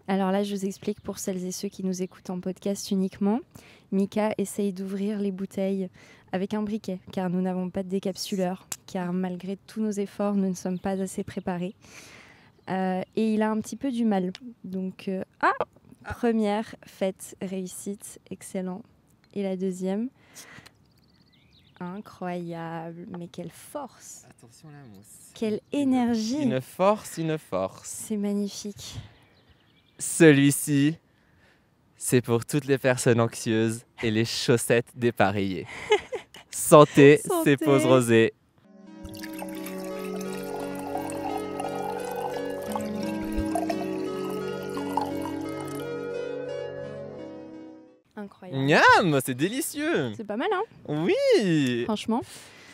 Alors là, je vous explique pour celles et ceux qui nous écoutent en podcast uniquement. Mika essaye d'ouvrir les bouteilles avec un briquet, car nous n'avons pas de décapsuleur, car malgré tous nos efforts, nous ne sommes pas assez préparés. Et il a un petit peu du mal. Donc, première fête réussite, excellent. Et la deuxième, incroyable. Mais quelle force! Attention à la mousse. Quelle énergie! Une force. C'est magnifique. Celui-ci, c'est pour toutes les personnes anxieuses et les chaussettes dépareillées. Santé, c'est Pause Rosée. Incroyable. Miam, c'est délicieux. C'est pas mal, hein? Oui. Franchement.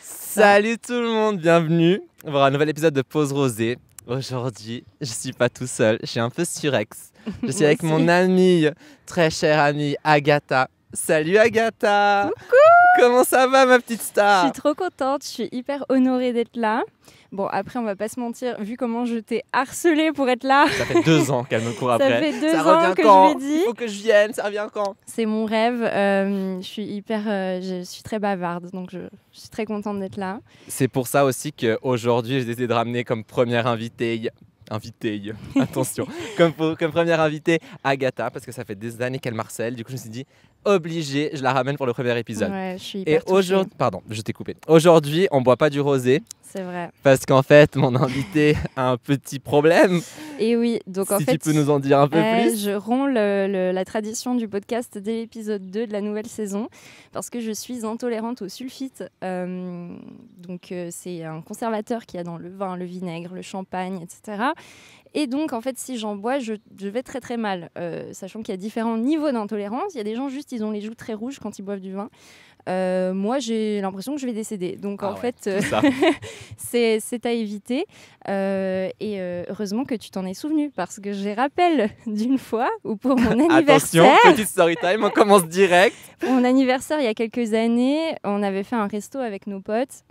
Salut tout le monde, bienvenue pour un nouvel épisode de Pause Rosée. Aujourd'hui, je suis pas tout seul, je suis un peu surex. Je suis avec mon amie, très chère amie Agatha. Salut Agatha. Coucou. Comment ça va ma petite star? Je suis trop contente, je suis hyper honorée d'être là. Bon, après, on va pas se mentir, vu comment je t'ai harcelée pour être là. Ça fait 2 ans qu'elle me court après. Ça fait 2 ça ans revient que quand? je lui ai dit. Il faut que je vienne, ça revient quand? C'est mon rêve. Je suis très bavarde, donc je suis très contente d'être là. C'est pour ça aussi qu'aujourd'hui, j'ai décidé de ramener comme première invitée, attention, comme première invitée Agatha, parce que ça fait des années qu'elle marcelle. Du coup, je me suis dit, obligé, je la ramène pour le premier épisode. Ouais, je suis hyper Et aujourd'hui, pardon, je t'ai coupé. Aujourd'hui, on boit pas du rosé. C'est vrai. Parce qu'en fait, mon invité a un petit problème. Et oui, donc en si fait... tu peux nous en dire un peu plus. Je romps la tradition du podcast dès l'épisode 2 de la nouvelle saison, parce que je suis intolérante au sulfite. C'est un conservateur qu'il y a dans le vin, le vinaigre, le champagne, etc. Et donc, en fait, si j'en bois, je vais très très mal, sachant qu'il y a différents niveaux d'intolérance. Il y a des gens, juste, ils ont les joues très rouges quand ils boivent du vin. Moi, j'ai l'impression que je vais décéder. Donc, c'est à éviter. Heureusement que tu t'en es souvenu, parce que j'ai rappel d'une fois où pour mon anniversaire... Attention, petite story time, on commence direct. Pour mon anniversaire, il y a quelques années, on avait fait un resto avec nos potes.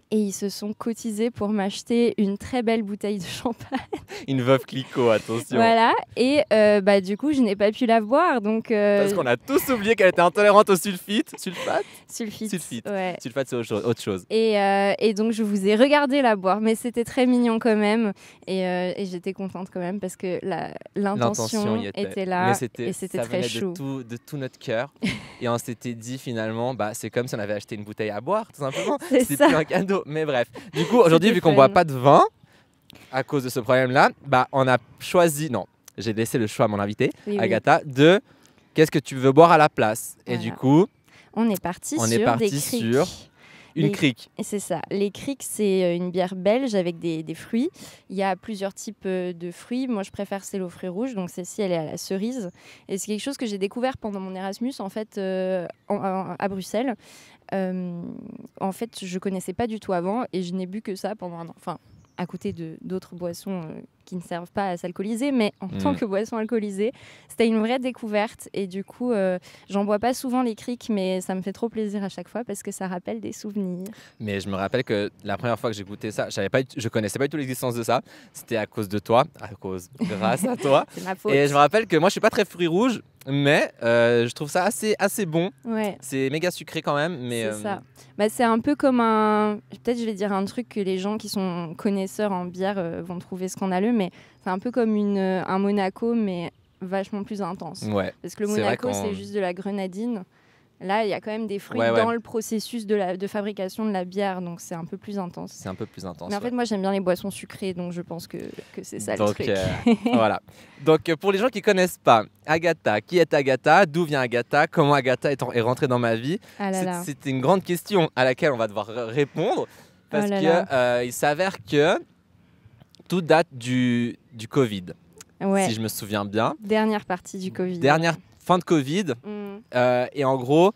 Et ils se sont cotisés pour m'acheter une très belle bouteille de champagne. Une Veuve Clicquot, attention. Voilà, et du coup, je n'ai pas pu la boire. Donc, parce qu'on a tous oublié qu'elle était intolérante au sulfite. Sulfite, ouais. Sulfate, c'est autre chose. Et donc, je vous ai regardé la boire, mais c'était très mignon quand même. Et j'étais contente quand même parce que l'intention était là. Et c'était très chaud. De tout notre cœur. Et on s'était dit finalement, c'est comme si on avait acheté une bouteille à boire, tout simplement. C'est plus un cadeau. Mais bref, du coup, aujourd'hui, vu qu'on ne boit pas de vin, à cause de ce problème-là, on a choisi, j'ai laissé le choix à mon invité, Agatha, de qu'est-ce que tu veux boire à la place. Voilà. Et du coup, on est parti sur une crique. Et c'est ça. Les criques, c'est une bière belge avec des fruits. Il y a plusieurs types de fruits. Moi, je préfère celle aux fruits rouges. Donc, celle-ci, elle est à la cerise. Et c'est quelque chose que j'ai découvert pendant mon Erasmus, en fait, à Bruxelles. En fait, je connaissais pas du tout avant et je n'ai bu que ça pendant 1 an. Enfin, à côté d'autres boissons qui ne servent pas à s'alcooliser, mais en tant que boisson alcoolisée, c'était une vraie découverte. Et du coup, j'en bois pas souvent les criques, mais ça me fait trop plaisir à chaque fois parce que ça rappelle des souvenirs. Mais je me rappelle que la première fois que j'ai goûté ça, je connaissais pas du tout l'existence de ça. C'était à cause de toi, grâce à toi. C'est ma faute. Et je me rappelle que moi, je suis pas très fruits rouges, mais je trouve ça assez bon. Ouais. C'est méga sucré quand même, mais c'est ça. C'est un peu comme peut-être je vais dire un truc que les gens qui sont connaisseurs en bière vont trouver scandaleux, mais c'est un peu comme un Monaco, mais vachement plus intense. Ouais. Parce que le Monaco, c'est juste de la grenadine. Là, il y a quand même des fruits dans le processus de fabrication de la bière, donc c'est un peu plus intense. C'est un peu plus intense. Mais en fait, moi, j'aime bien les boissons sucrées, donc je pense que c'est ça le truc. Voilà. Donc, pour les gens qui ne connaissent pas Agatha, qui est Agatha, d'où vient Agatha, comment Agatha est rentrée dans ma vie, c'était une grande question à laquelle on va devoir répondre, parce qu'il s'avère que tout date du Covid, si je me souviens bien. Dernière partie du Covid. Fin de Covid. Et en gros,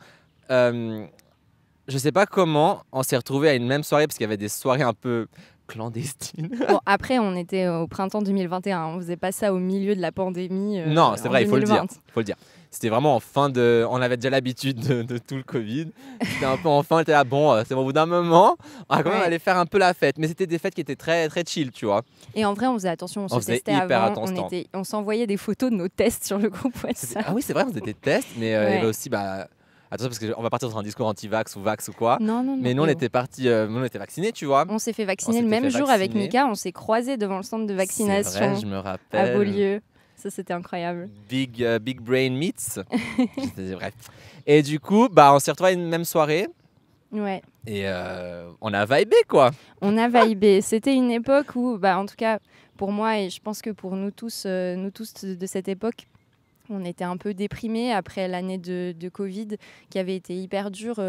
je sais pas comment on s'est retrouvés à une même soirée, parce qu'il y avait des soirées un peu clandestine. Bon, après, on était au printemps 2021. On faisait pas ça au milieu de la pandémie. Non, c'est vrai, 2020. il faut le dire. C'était vraiment en fin de... On avait déjà l'habitude de tout le Covid. C'était un peu en fin, on était là, bon, c'est bon, au bout d'un moment, on va quand même aller faire un peu la fête. Mais c'était des fêtes qui étaient très, très chill, tu vois. Et en vrai, on faisait attention, on se testait hyper avant. attention. On s'envoyait des photos de nos tests sur le groupe WhatsApp. Ah oui, c'est vrai, on faisait des tests, mais il y avait aussi... attention, parce qu'on va partir sur un discours anti-vax ou vax ou quoi. Non. Mais nous, on était partis, on était vaccinés, tu vois. On s'est fait vacciner le même jour avec Mika. On s'est croisés devant le centre de vaccination. C'est vrai, je me rappelle. À Beaulieu. Ça, c'était incroyable. Big Brain Meets. Bref. Et du coup, on s'est retrouvés à une même soirée. Ouais. Et on a vibé, quoi. On a vibé. C'était une époque où, en tout cas, pour moi, et je pense que pour nous tous de cette époque, on était un peu déprimés après l'année de Covid qui avait été hyper dure.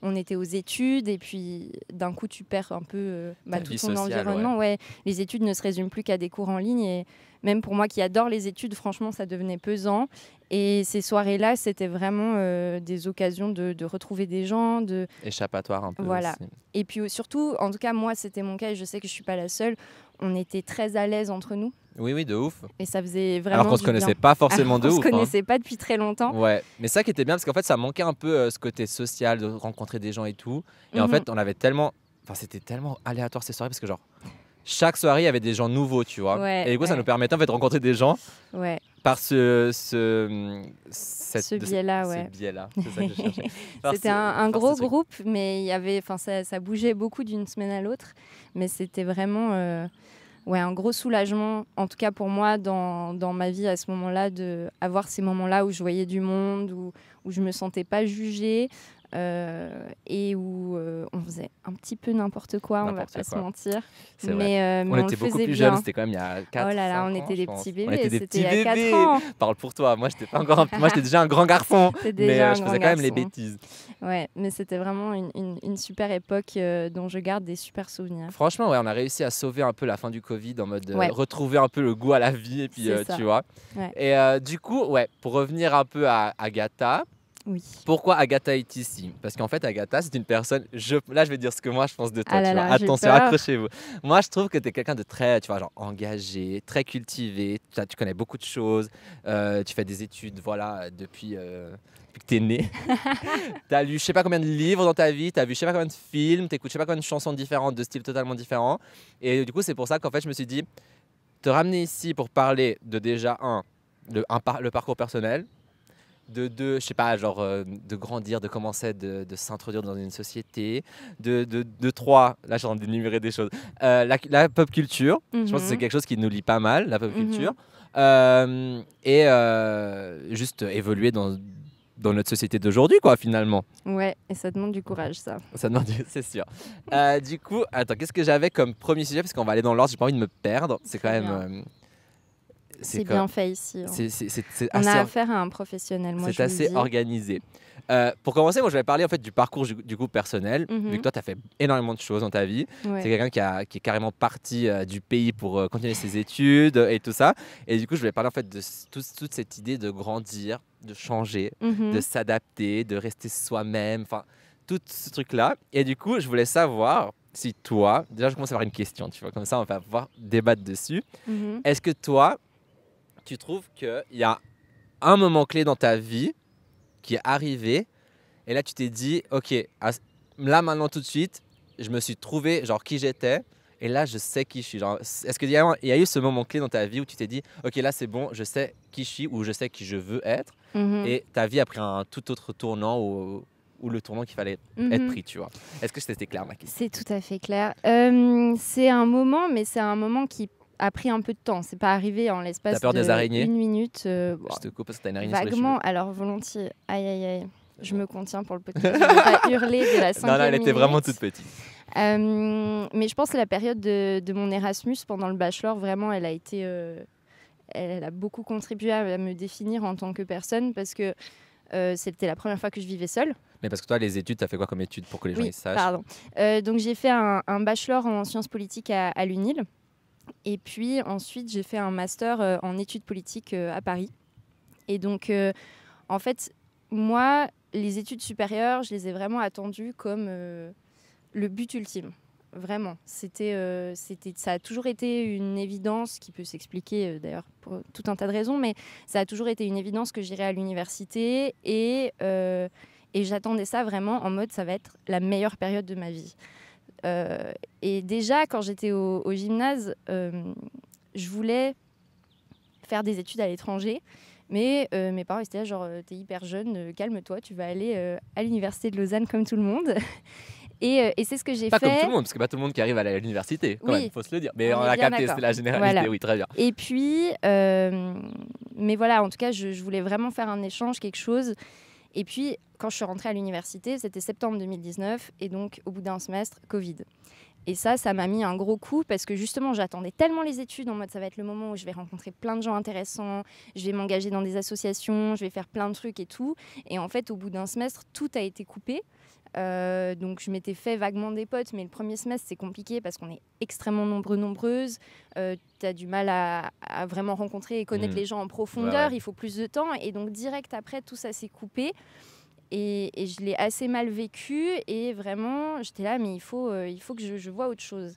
On était aux études et puis d'un coup, tu perds un peu tout ton environnement. Ouais. Les études ne se résument plus qu'à des cours en ligne et même pour moi qui adore les études, franchement, ça devenait pesant. Et ces soirées-là, c'était vraiment des occasions de retrouver des gens. Échappatoire un peu. Voilà. Aussi. Et puis surtout, en tout cas, moi, c'était mon cas et je sais que je ne suis pas la seule. On était très à l'aise entre nous. Oui, de ouf. Et ça faisait vraiment. Alors qu'on ne se connaissait pas forcément de ouf. On ne se connaissait pas depuis très longtemps. Ouais, mais ça qui était bien, parce qu'en fait, ça manquait un peu ce côté social, de rencontrer des gens et tout. Et en fait, on avait tellement. Enfin, c'était tellement aléatoire ces soirées, parce que genre. Chaque soirée, il y avait des gens nouveaux, tu vois. Ouais, et du coup, ça nous permettait en fait de rencontrer des gens par ce biais-là, Ce biais-là, c'est ça que je cherchais. C'était un gros groupe, mais il y avait, ça bougeait beaucoup d'une semaine à l'autre. Mais c'était vraiment un gros soulagement, en tout cas pour moi, dans ma vie à ce moment-là, d'avoir ces moments-là où je voyais du monde, où je ne me sentais pas jugée. Et où on faisait un petit peu n'importe quoi, on va pas se mentir. Mais on était beaucoup plus jeunes, c'était quand même il y a 4 ans. Oh là là, on était des petits bébés, c'était il y a 4 ans. Parle pour toi, moi j'étais pas encore moi j'étais déjà un grand garçon, mais je faisais quand même les bêtises. Ouais, mais c'était vraiment une super époque dont je garde des super souvenirs. Franchement, on a réussi à sauver un peu la fin du Covid en mode retrouver un peu le goût à la vie et puis tu vois. Ouais. Et du coup, pour revenir un peu à Agatha. Oui. Pourquoi Agatha est ici? Parce qu'en fait, Agatha, c'est une personne. Là, je vais dire ce que moi je pense de toi. Ah là, attention, accrochez-vous. Moi, je trouve que tu es quelqu'un de très, engagé, très cultivé. Tu connais beaucoup de choses. Tu fais des études, depuis que tu es né. Tu as lu je sais pas combien de livres dans ta vie. Tu as vu je sais pas combien de films. Tu écoutes je sais pas combien de chansons différentes, de styles totalement différents. Et du coup, c'est pour ça qu'en fait, je me suis dit, te ramener ici pour parler de déjà le parcours personnel. De je sais pas, de grandir, de commencer de s'introduire dans une société, de 3, là je suis en train d'énumérer des choses, la pop culture, je pense que c'est quelque chose qui nous lie pas mal, la pop culture, et juste évoluer dans notre société d'aujourd'hui, quoi, finalement. Ouais, et ça demande du courage, ça. Ça demande, c'est sûr. Du coup, attends, qu'est-ce que j'avais comme premier sujet, parce qu'on va aller dans l'ordre, j'ai pas envie de me perdre, c'est quand même... C'est bien fait ici. On a affaire à un professionnel, moi c'est assez organisé. Pour commencer, moi je vais parler en fait du parcours du coup personnel, vu que toi tu as fait énormément de choses dans ta vie. Ouais. C'est quelqu'un qui est carrément parti du pays pour continuer ses études et tout ça. Et du coup je voulais parler en fait de toute cette idée de grandir, de changer, de s'adapter, de rester soi-même, enfin tout ce truc-là. Et du coup je voulais savoir si toi, déjà je commence à avoir une question, tu vois, comme ça on va pouvoir débattre dessus. Est-ce que toi, tu trouves qu'il y a un moment clé dans ta vie qui est arrivé et là tu t'es dit ok, là maintenant tout de suite je me suis trouvé qui j'étais et là je sais qui je suis, est-ce qu'il y a eu ce moment clé dans ta vie où tu t'es dit ok, là c'est bon, je sais qui je suis ou je sais qui je veux être, et ta vie a pris un tout autre tournant ou le tournant qu'il fallait être pris, tu vois? Est-ce que c'était clair ma question? C'est tout à fait clair. C'est un moment, mais c'est un moment qui a pris un peu de temps. C'est pas arrivé en l'espace T'as peur des araignées? Une minute. Je te coupe parce que t'as une araignée sur les vaguement, cheveux. alors volontiers. Aïe, aïe, aïe. Je me contiens pour le podcast. Je ne vais pas hurler de la 5e Non, elle était minute. vraiment toute petite. Mais je pense que la période de mon Erasmus pendant le bachelor, vraiment, elle a été... elle a beaucoup contribué à me définir en tant que personne parce que c'était la première fois que je vivais seule. Mais parce que toi, les études, tu as fait quoi comme études pour que les gens ils sachent? Pardon. Donc j'ai fait un bachelor en sciences politiques à l'UNIL. Et puis ensuite, j'ai fait un master en études politiques à Paris. Et donc, en fait, moi, les études supérieures, je les ai vraiment attendues comme le but ultime. vraiment. Ça a toujours été une évidence qui peut s'expliquer d'ailleurs pour tout un tas de raisons, mais ça a toujours été une évidence que j'irais à l'université et j'attendais ça vraiment en mode ça va être la meilleure période de ma vie. Et déjà, quand j'étais au gymnase, je voulais faire des études à l'étranger. Mais mes parents étaient là, genre, t'es hyper jeune, calme-toi, tu vas aller à l'université de Lausanne comme tout le monde. Et c'est ce que j'ai fait. Pas comme tout le monde, parce que pas tout le monde qui arrive à l'université, quand même, il faut se le dire. Mais on a capté, c'était la généralité, voilà. Oui, très bien. Et puis, mais voilà, en tout cas, je voulais vraiment faire un échange, quelque chose. Et puis, quand je suis rentrée à l'université, c'était septembre 2019, et donc, au bout d'un semestre, Covid. Et ça m'a mis un gros coup parce que justement, j'attendais tellement les études en mode ça va être le moment où je vais rencontrer plein de gens intéressants, je vais m'engager dans des associations, je vais faire plein de trucs et tout. Et en fait, au bout d'un semestre, tout a été coupé. Donc, je m'étais fait vaguement des potes, mais le premier semestre, c'est compliqué parce qu'on est extrêmement nombreuses. Tu as du mal à vraiment rencontrer et connaître les gens en profondeur. Ouais. Il faut plus de temps. Et donc, direct après, tout ça s'est coupé. Et je l'ai assez mal vécu et vraiment j'étais là mais il faut que je vois autre chose.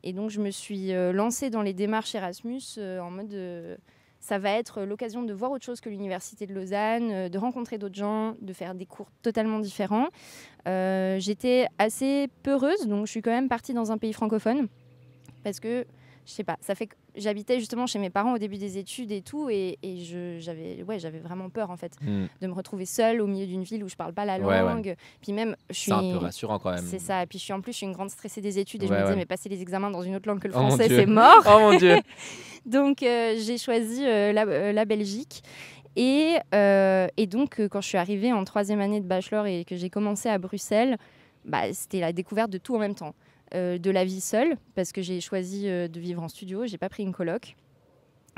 Et donc je me suis lancée dans les démarches Erasmus en mode ça va être l'occasion de voir autre chose que l'université de Lausanne, de rencontrer d'autres gens, de faire des cours totalement différents. J'étais assez peureuse, donc je suis quand même partie dans un pays francophone parce que je sais pas, ça fait que j'habitais justement chez mes parents au début des études et tout, et j'avais vraiment peur en fait de me retrouver seule au milieu d'une ville où je parle pas la langue. Ouais. Puis même, c'est un peu rassurant quand même. C'est ça. Et puis je suis une grande stressée des études et je me disais mais passer les examens dans une autre langue que le français, c'est mort. Oh mon Dieu. Donc j'ai choisi la Belgique. Et donc quand je suis arrivée en 3e année de bachelor et que j'ai commencé à Bruxelles, c'était la découverte de tout en même temps. De la vie seule, parce que j'ai choisi de vivre en studio, j'ai pas pris une coloc,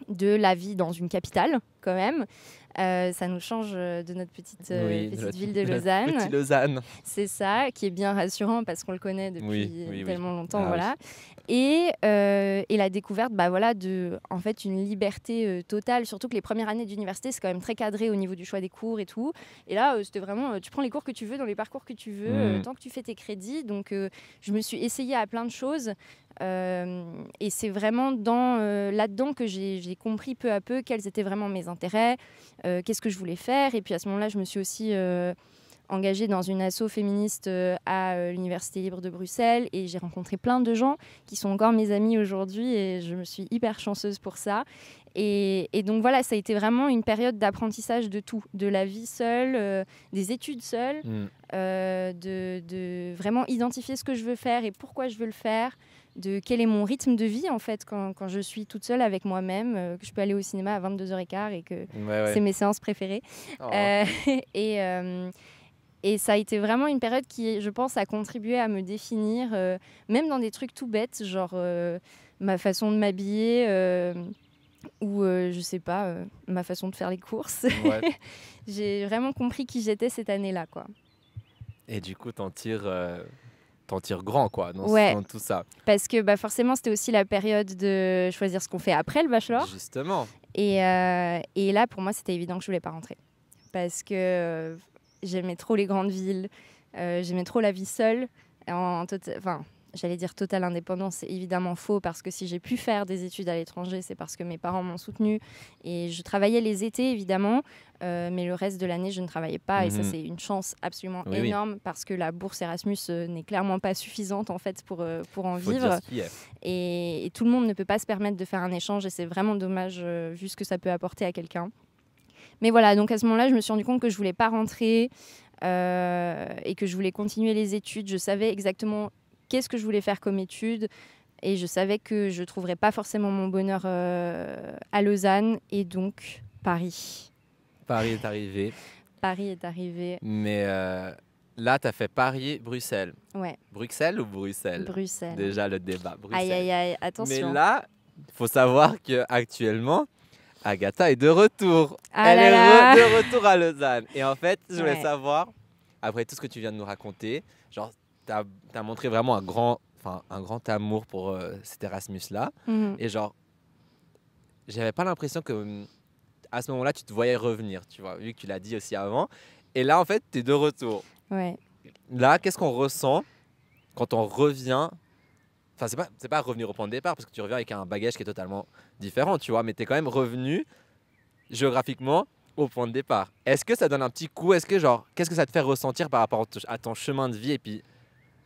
de la vie dans une capitale quand même. Ça nous change de notre petite ville de Lausanne. Petit Lausanne. C'est ça, qui est bien rassurant parce qu'on le connaît depuis tellement longtemps. Ah, voilà. Oui. Et la découverte de en fait, une liberté totale, surtout que les premières années d'université, c'est quand même très cadré au niveau du choix des cours et tout. Et là, c'était vraiment, tu prends les cours que tu veux, dans les parcours que tu veux, tant que tu fais tes crédits. Donc, je me suis essayée à plein de choses. Et c'est vraiment là-dedans que j'ai compris peu à peu quels étaient vraiment mes intérêts, qu'est-ce que je voulais faire. Et puis à ce moment-là, je me suis aussi engagée dans une asso féministe à l'Université libre de Bruxelles et j'ai rencontré plein de gens qui sont encore mes amis aujourd'hui et je me suis hyper chanceuse pour ça. Et donc voilà, ça a été vraiment une période d'apprentissage de tout, de la vie seule, des études seules, de vraiment identifier ce que je veux faire et pourquoi je veux le faire, de quel est mon rythme de vie en fait quand je suis toute seule avec moi-même, que je peux aller au cinéma à 22h15 et que c'est mes séances préférées. Oh. Et ça a été vraiment une période qui, je pense, a contribué à me définir, même dans des trucs tout bêtes, genre ma façon de m'habiller ou, je sais pas, ma façon de faire les courses. Ouais. J'ai vraiment compris qui j'étais cette année-là, quoi. Et du coup, t'en tires grand, quoi, dans tout ça. Parce que forcément, c'était aussi la période de choisir ce qu'on fait après le bachelor. Justement. Et là, pour moi, c'était évident que je voulais pas rentrer. Parce que j'aimais trop les grandes villes, j'aimais trop la vie seule. J'allais dire totale indépendance, c'est évidemment faux parce que si j'ai pu faire des études à l'étranger, c'est parce que mes parents m'ont soutenue. Et je travaillais les étés, évidemment, mais le reste de l'année, je ne travaillais pas. Et ça, c'est une chance absolument énorme parce que la bourse Erasmus n'est clairement pas suffisante, en fait, pour en vivre. Et tout le monde ne peut pas se permettre de faire un échange et c'est vraiment dommage vu ce que ça peut apporter à quelqu'un. Mais voilà, donc à ce moment-là, je me suis rendu compte que je ne voulais pas rentrer et que je voulais continuer les études. Je savais exactement qu'est-ce que je voulais faire comme études et je savais que je ne trouverais pas forcément mon bonheur à Lausanne et donc Paris. Paris est arrivé. Paris est arrivé. Mais là, tu as fait Paris-Bruxelles. Ouais. Bruxelles ou Bruxelles ? Bruxelles. Déjà le débat. Bruxelles. Aïe, attention. Mais là, il faut savoir qu'actuellement, Agatha est de retour. Elle est de retour à Lausanne. Et en fait, je voulais savoir, après tout ce que tu viens de nous raconter, genre, tu as montré vraiment un grand amour pour cet Erasmus-là. Et genre, j'avais pas l'impression que à ce moment-là, tu te voyais revenir, tu vois, vu que tu l'as dit aussi avant. Et là, en fait, tu es de retour. Ouais. Là, qu'est-ce qu'on ressent quand on revient Enfin, c'est pas revenir au point de départ parce que tu reviens avec un bagage qui est totalement différent, tu vois. Mais tu es quand même revenu géographiquement au point de départ. Est-ce que ça donne un petit coup? Est-ce que, genre, qu'est-ce que ça te fait ressentir par rapport à ton chemin de vie et puis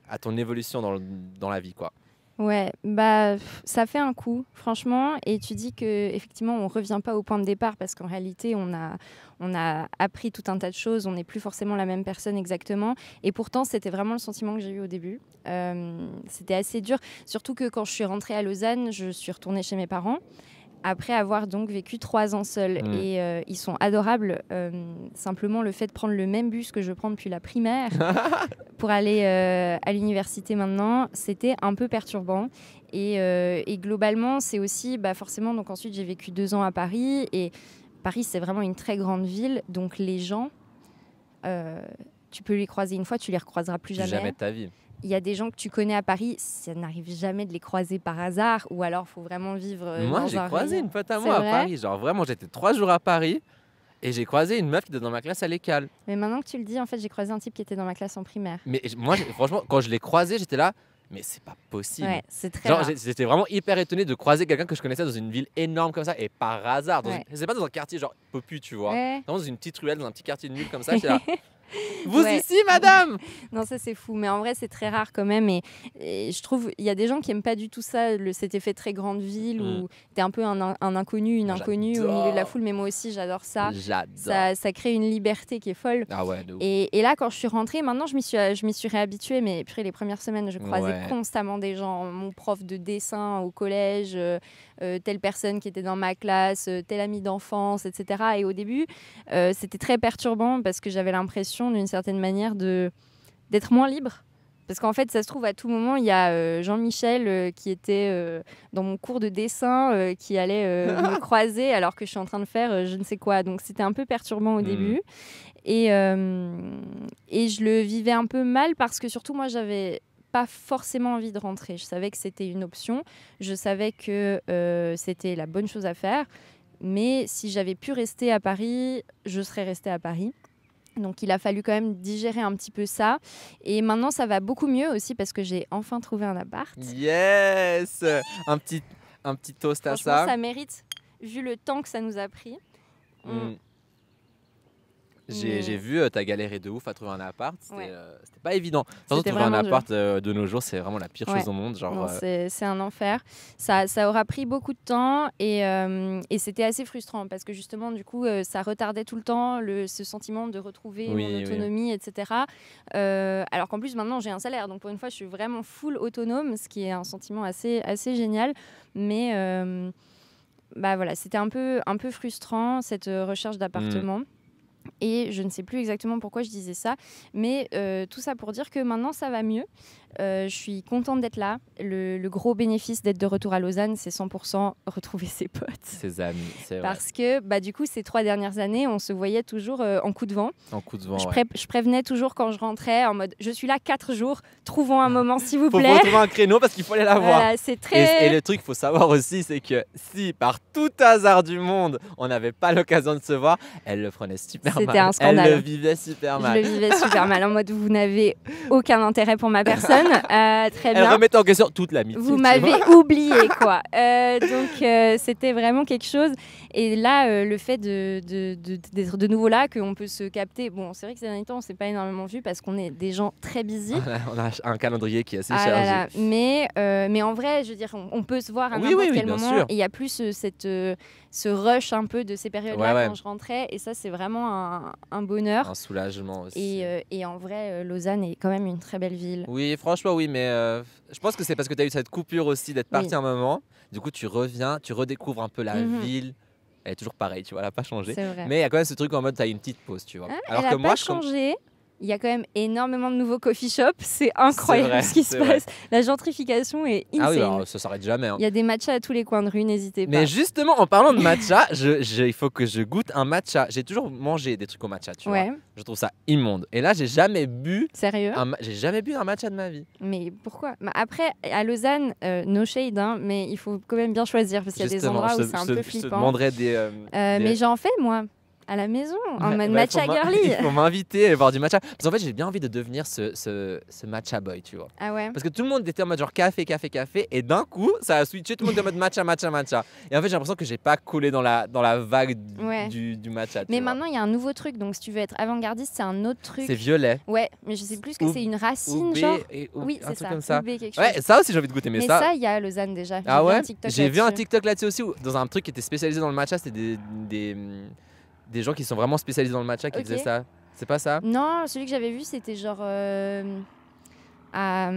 à ton évolution dans la vie, quoi? Ouais, bah ça fait un coup, franchement, et tu dis que effectivement on revient pas au point de départ parce qu'en réalité on a appris tout un tas de choses, on n'est plus forcément la même personne exactement, et pourtant c'était vraiment le sentiment que j'ai eu au début. C'était assez dur, surtout que quand je suis rentrée à Lausanne, je suis retournée chez mes parents. Après avoir donc vécu 3 ans seule. Et ils sont adorables. Simplement, le fait de prendre le même bus que je prends depuis la primaire pour aller à l'université maintenant, c'était un peu perturbant. Et globalement, c'est aussi forcément... Donc ensuite, j'ai vécu 2 ans à Paris. Et Paris, c'est vraiment une très grande ville. Donc les gens, tu peux les croiser une fois, tu les recroiseras plus jamais. Jamais de ta vie. Il y a des gens que tu connais à Paris, ça n'arrive jamais de les croiser par hasard, ou alors il faut vraiment vivre moi, j'ai croisé une pote à moi à Paris. Genre vraiment, j'étais 3 jours à Paris et j'ai croisé une meuf qui était dans ma classe à l'école. Mais maintenant que tu le dis, en fait, j'ai croisé un type qui était dans ma classe en primaire. Mais moi, franchement, quand je l'ai croisé, j'étais là, mais c'est pas possible. Ouais, c'est très genre, rare. J'étais vraiment hyper étonné de croiser quelqu'un que je connaissais dans une ville énorme comme ça et par hasard. C'est pas dans un quartier genre popu, tu vois. Ouais. Dans une petite ruelle, dans un petit quartier nul comme ça, j'étais là. Vous ici, madame? Non, ça c'est fou. Mais en vrai, c'est très rare quand même. Et je trouve, il y a des gens qui aiment pas du tout ça, cet effet très grande ville où t'es un peu un inconnu, une inconnue au milieu de la foule. Mais moi aussi, j'adore ça. Ça crée une liberté qui est folle. Ah ouais, de ouf. Et là, quand je suis rentrée, maintenant, je m'y suis réhabituée. Mais après les premières semaines, je croisais constamment des gens. Mon prof de dessin au collège, telle personne qui était dans ma classe, tel ami d'enfance, etc. Et au début, c'était très perturbant parce que j'avais l'impression d'une certaine manière d'être moins libre. Parce qu'en fait, ça se trouve, à tout moment, il y a Jean-Michel qui était dans mon cours de dessin qui allait me croiser alors que je suis en train de faire je ne sais quoi. Donc, c'était un peu perturbant au début. Et je le vivais un peu mal parce que surtout, moi, j'avais pas forcément envie de rentrer. Je savais que c'était une option. Je savais que c'était la bonne chose à faire. Mais si j'avais pu rester à Paris, je serais restée à Paris. Donc, il a fallu quand même digérer un petit peu ça. Et maintenant, ça va beaucoup mieux aussi parce que j'ai enfin trouvé un appart. Yes! Un petit toast à ça. Ça mérite, vu le temps que ça nous a pris. J'ai vu ta galéré de ouf à trouver un appart. C'était pas évident. Surtout trouver un appart de nos jours, c'est vraiment la pire chose au monde. Genre, c'est un enfer. Ça aura pris beaucoup de temps et c'était assez frustrant parce que justement, du coup, ça retardait tout le temps ce sentiment de retrouver mon autonomie, etc. Alors qu'en plus, maintenant, j'ai un salaire. Donc, pour une fois, je suis vraiment full autonome, ce qui est un sentiment assez génial. Mais voilà, c'était un peu frustrant, cette recherche d'appartement. Et je ne sais plus exactement pourquoi je disais ça, mais tout ça pour dire que maintenant ça va mieux. Je suis contente d'être là. Le gros bénéfice d'être de retour à Lausanne, c'est 100% retrouver ses potes. Ses amis, c'est vrai. Parce que du coup, ces 3 dernières années, on se voyait toujours en coup de vent. En coup de vent, je prévenais toujours quand je rentrais en mode je suis là 4 jours, trouvons un moment s'il vous plaît. Faut trouver un créneau parce qu'il faut aller la voir. C'est très... et le truc qu'il faut savoir aussi, c'est que si par tout hasard du monde, on n'avait pas l'occasion de se voir, elle le prenait super mal. C'était un scandale. Elle le vivait super mal. Je le vivais super mal, en mode vous n'avez aucun intérêt pour ma personne. Très bien. Elle remettait en question toute l'amitié. Vous m'avez oublié, quoi. Donc, c'était vraiment quelque chose. Et là, le fait d'être de nouveau là, qu'on peut se capter. Bon, c'est vrai que ces derniers temps, on ne s'est pas énormément vu parce qu'on est des gens très busy. On a un calendrier qui est assez chargé. Mais en vrai, je veux dire, on peut se voir à n'importe quel moment. Sûr. Et il y a plus ce rush un peu de ces périodes-là quand je rentrais. Et ça, c'est vraiment un bonheur. Un soulagement aussi. Et en vrai, Lausanne est quand même une très belle ville. Oui, franchement, oui. Mais je pense que c'est parce que tu as eu cette coupure aussi d'être parti un moment. Du coup, tu reviens, tu redécouvres un peu la ville. Elle est toujours pareille, tu vois, elle n'a pas changé. Mais il y a quand même ce truc en mode, tu as une petite pause, tu vois. Alors elle n'a pas changé. Il y a quand même énormément de nouveaux coffee shops. C'est incroyable ce qui se passe. La gentrification est insane. Ah oui, alors, ça s'arrête jamais. Hein. Il y a des matchas à tous les coins de rue, n'hésitez pas. Mais justement, en parlant de matcha, il faut que je goûte un matcha. J'ai toujours mangé des trucs au matcha, tu vois. Je trouve ça immonde. Et là, j'ai jamais bu. Sérieux ? J'ai jamais bu un matcha de ma vie. Mais pourquoi ? Après, à Lausanne, no shade, mais il faut quand même bien choisir parce qu'il y a des endroits où c'est un peu flippant. Je te demanderais des... Mais j'en fais, moi. À la maison, en mode matcha girly. Il faut m'inviter à boire du matcha. Parce qu'en fait, j'ai bien envie de devenir ce matcha boy, tu vois. Ah ouais. Parce que tout le monde était en mode genre café. Et d'un coup, ça a switché. Tout le monde était en mode matcha. Et en fait, j'ai l'impression que j'ai pas coulé dans la vague du matcha. Mais maintenant, il y a un nouveau truc. Donc, si tu veux être avant-gardiste, c'est un autre truc. C'est violet. Ouais, mais je sais plus ce que c'est. Une racine, genre. Oui, c'est ça. Comme ça. Quelque chose. Ouais, ça aussi, j'ai envie de goûter. Mais ça, il y a à Lausanne déjà. Ah ouais. J'ai vu un TikTok là-dessus aussi, dans un truc qui était spécialisé dans le matcha. C'était des gens qui sont vraiment spécialisés dans le matcha qui faisaient ça. C'est pas ça? Non, celui que j'avais vu, c'était genre à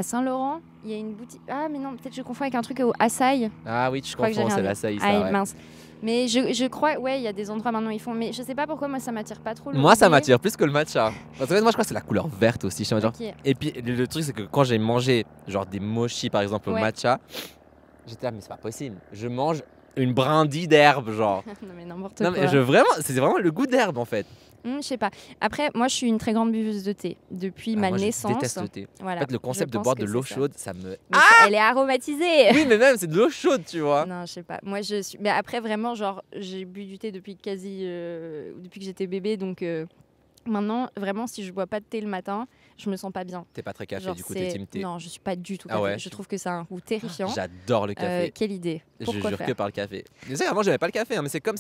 Saint-Laurent. Il y a une boutique. Ah, mais non, peut-être je confonds avec un truc au Açaï. Ah oui, je confonds, c'est l'Açaï, ça. Ouais. Mince. Mais je crois, il y a des endroits maintenant ils font. Mais je sais pas pourquoi, moi ça m'attire pas trop. Moi, ça m'attire plus que le matcha. Parce que moi, je crois que c'est la couleur verte aussi. Genre. Et puis, le truc, c'est que quand j'ai mangé genre des mochis par exemple au matcha, j'étais là, mais c'est pas possible. Je mange une brindille d'herbe, genre. Non, mais n'importe quoi. Mais c'est vraiment le goût d'herbe en fait. Je sais pas. Après, moi, je suis une très grande buveuse de thé depuis ma naissance. Je déteste le thé. Voilà. En fait, le concept de boire de l'eau chaude, ça me. Elle est aromatisée. Oui, mais même, c'est de l'eau chaude, tu vois. Non, je sais pas. Moi, je suis. Mais après, vraiment, genre, j'ai bu du thé depuis depuis que j'étais bébé, donc. Maintenant, vraiment, si je bois pas de thé le matin, je me sens pas bien. T'es pas très café, du coup, t'es team thé. Non, je suis pas du tout café. Je trouve que ça a un goût terrifiant. J'adore le café. Quelle idée. Pourquoi je jure que par le café. Tu sais, avant, j'aimais pas le café, hein, mais c'est comme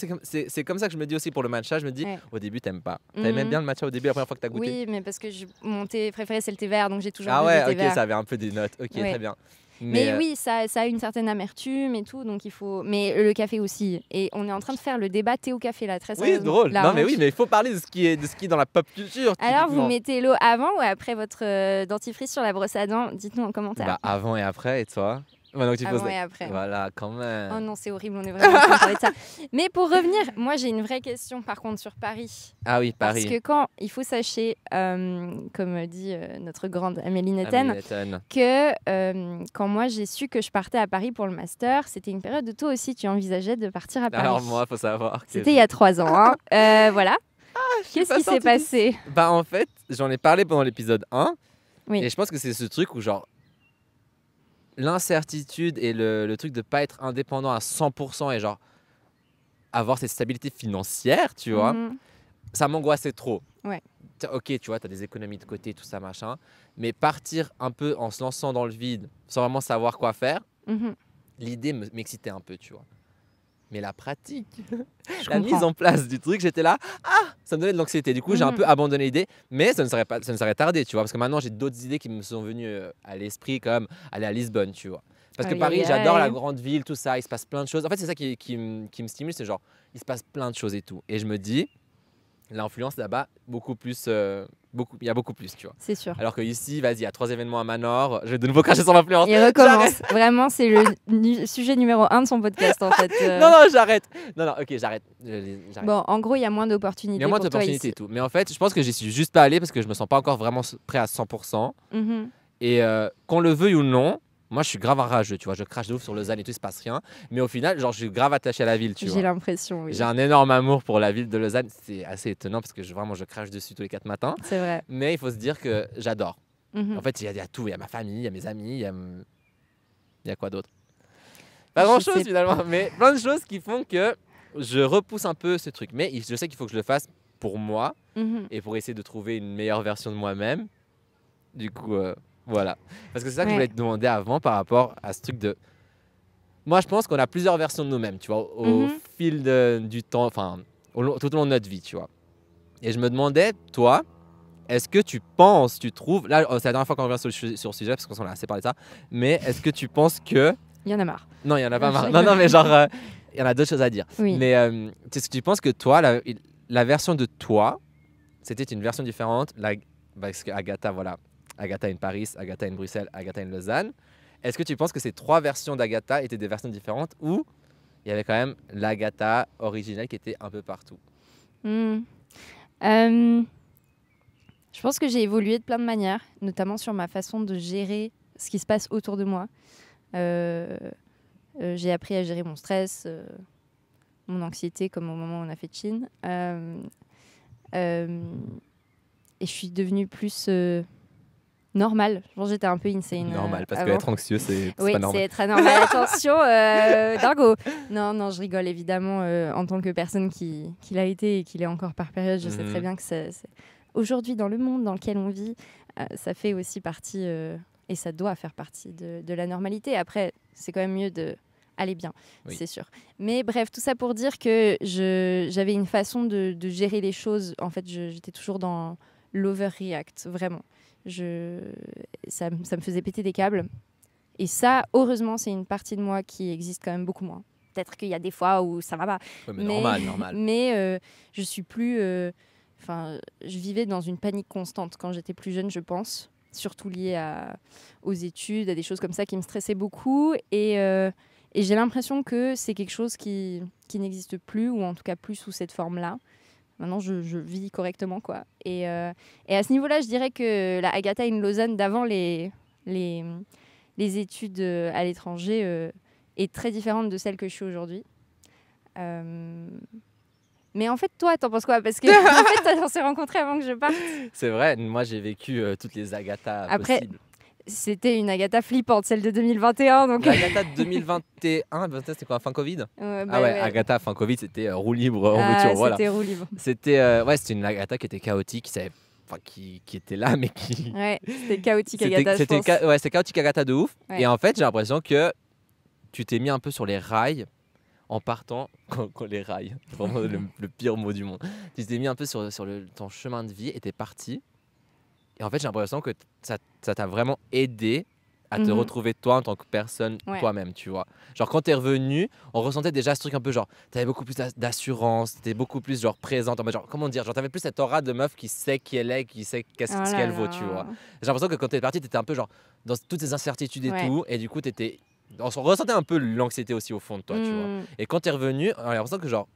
ça que je me dis aussi pour le matcha. Je me dis, au début, t'aimes pas. T'aimais bien le matcha au début, la première fois que t'as goûté? Oui, mais parce que mon thé préféré, c'est le thé vert, donc j'ai toujours bu du thé vert. Ça avait un peu des notes. Ok, très bien. Mais oui, ça a une certaine amertume et tout, donc il faut. Mais le café aussi. Et on est en train de faire le débat thé au café là, très sérieusement. Oui, drôle. Non, mais oui, mais il faut parler de ce qui est dans la pop culture. Alors, vous mettez l'eau avant ou après votre dentifrice sur la brosse à dents? Dites-nous en commentaire. Bah, avant et après, et toi? Avant et après. Voilà, quand même. Oh non, c'est horrible, on est vraiment en train de parler de ça. Mais pour revenir, moi j'ai une vraie question par contre sur Paris. Ah oui, Paris. Parce que quand il faut sachez, comme dit notre grande Amélie Netten, que quand moi j'ai su que je partais à Paris pour le master, c'était une période où toi aussi tu envisageais de partir à Paris. Alors moi, faut savoir. C'était il y a 3 ans. Hein. Voilà. Qu'est-ce qui s'est passé? Bah en fait, j'en ai parlé pendant l'épisode 1. Oui. Et je pense que c'est ce truc où genre l'incertitude et le truc de pas être indépendant à 100% et genre avoir cette stabilité financière, tu vois, ça m'angoissait trop. Ouais. Ok, tu vois, tu as des économies de côté, tout ça, machin, mais partir un peu en se lançant dans le vide sans vraiment savoir quoi faire, l'idée m'excitait un peu, tu vois. Mais la pratique, mise en place du truc, j'étais là, ça me donnait de l'anxiété. Du coup, j'ai un peu abandonné l'idée, mais ça ne serait tardé, tu vois, parce que maintenant j'ai d'autres idées qui me sont venues à l'esprit, comme aller à Lisbonne, tu vois. Parce que Paris, j'adore la grande ville, tout ça, il se passe plein de choses. En fait, c'est ça qui me stimule, c'est genre, il se passe plein de choses et tout. Et je me dis, l'influence là-bas, beaucoup plus, il y a beaucoup plus, tu vois. C'est sûr. Alors qu'ici, vas-y, il y a 3 événements à Manor, je vais de nouveau cracher sur l'influence. Il recommence. Vraiment, c'est le sujet numéro 1 de son podcast, en fait. Non, j'arrête. Non, ok, j'arrête. Bon, en gros, il y a moins d'opportunités. Il y a moins d'opportunités et tout. Mais en fait, je pense que j'y suis juste pas allé parce que je me sens pas encore vraiment prêt à 100%. Et qu'on le veuille ou non, moi, je suis grave un rageux, tu vois. Je crache de ouf sur Lausanne et tout, il se passe rien. Mais au final, genre, je suis grave attaché à la ville, tu vois. J'ai l'impression, oui. J'ai un énorme amour pour la ville de Lausanne. C'est assez étonnant parce que je crache dessus tous les 4 matins. C'est vrai. Mais il faut se dire que j'adore. En fait, il y a tout. Il y a ma famille, il y a mes amis, il y a quoi d'autre? Pas grand-chose finalement, mais plein de choses qui font que je repousse un peu ce truc. Mais je sais qu'il faut que je le fasse pour moi et pour essayer de trouver une meilleure version de moi-même. Du coup... Voilà. Parce que c'est ça que je voulais te demander avant par rapport à ce truc de... Moi, je pense qu'on a plusieurs versions de nous-mêmes, tu vois, au fil du temps, enfin, tout au long de notre vie, tu vois. Et je me demandais, toi, est-ce que tu trouves... Là, c'est la dernière fois qu'on revient sur le sujet, parce qu'on a assez parlé de ça, mais est-ce que tu penses que... Il y en a marre. Non, il y en a pas marre. Non, mais genre, il y en a d'autres choses à dire. Oui. Mais est-ce que tu penses que toi, la version de toi, c'était une version différente, parce que Agatha, voilà... Agatha in Paris, Agatha in Bruxelles, Agatha in Lausanne. Est-ce que tu penses que ces 3 versions d'Agatha étaient des versions différentes ou il y avait quand même l'Agatha originale qui était un peu partout? Je pense que j'ai évolué de plein de manières, notamment sur ma façon de gérer ce qui se passe autour de moi. J'ai appris à gérer mon stress, mon anxiété, comme au moment où on a fait Chine. Et je suis devenue plus... normal. Je pense que j'étais un peu insane. Normal, parce avant. qu'être anxieux, c'est Oui, pas normal. c'est être anormal. Attention, Dargo. Non, je rigole évidemment en tant que personne qui l'a été et qui l'est encore par période. Je sais très bien que aujourd'hui, dans le monde dans lequel on vit, ça fait aussi partie, et ça doit faire partie de la normalité. Après, c'est quand même mieux de aller bien, c'est sûr. Mais bref, tout ça pour dire que j'avais une façon de gérer les choses. En fait, j'étais toujours dans l'overreact, vraiment. Ça me faisait péter des câbles. Et ça, heureusement, c'est une partie de moi qui existe quand même beaucoup moins. Peut-être qu'il y a des fois où ça va pas. Ouais, mais normal. Mais je suis plus... je vivais dans une panique constante quand j'étais plus jeune, je pense. Surtout liée aux études, à des choses comme ça qui me stressaient beaucoup. Et j'ai l'impression que c'est quelque chose qui n'existe plus, ou en tout cas plus sous cette forme-là. Maintenant, je vis correctement, quoi. Et à ce niveau-là, je dirais que la Agatha in Lausanne d'avant les études à l'étranger est très différente de celle que je suis aujourd'hui. Mais en fait, toi, t'en penses quoi? Parce que en fait, on s'est rencontrés avant que je parte. C'est vrai, moi j'ai vécu toutes les Agatha possibles. C'était une Agatha flippante, celle de 2021. Donc... L'Agatha de 2021, c'était quoi, fin Covid? Agatha fin Covid, c'était roue libre en voiture. Voilà. C'était roue libre. C'était une Agatha qui était chaotique, qui était là, mais qui... Ouais, c'était chaotique Agatha, je pense. C'était chaotique Agatha de ouf. Ouais. Et en fait, j'ai l'impression que tu t'es mis un peu sur les rails en partant, quand les rails, vraiment le pire mot du monde. Tu t'es mis un peu sur ton chemin de vie et t'es parti. Et en fait, j'ai l'impression que ça t'a vraiment aidé à te retrouver toi en tant que personne, toi-même, tu vois. Genre, quand t'es revenu, on ressentait déjà ce truc un peu genre, t'avais beaucoup plus d'assurance, t'étais beaucoup plus genre présente, en mode genre, comment dire, genre t'avais plus cette aura de meuf qui sait qui elle est, qui sait ce qu'elle vaut, tu vois. J'ai l'impression que quand t'es parti, t'étais un peu genre dans toutes ces incertitudes et tout, et du coup, on ressentait un peu l'anxiété aussi au fond de toi, tu vois. Et quand t'es revenu, on a l'impression que genre,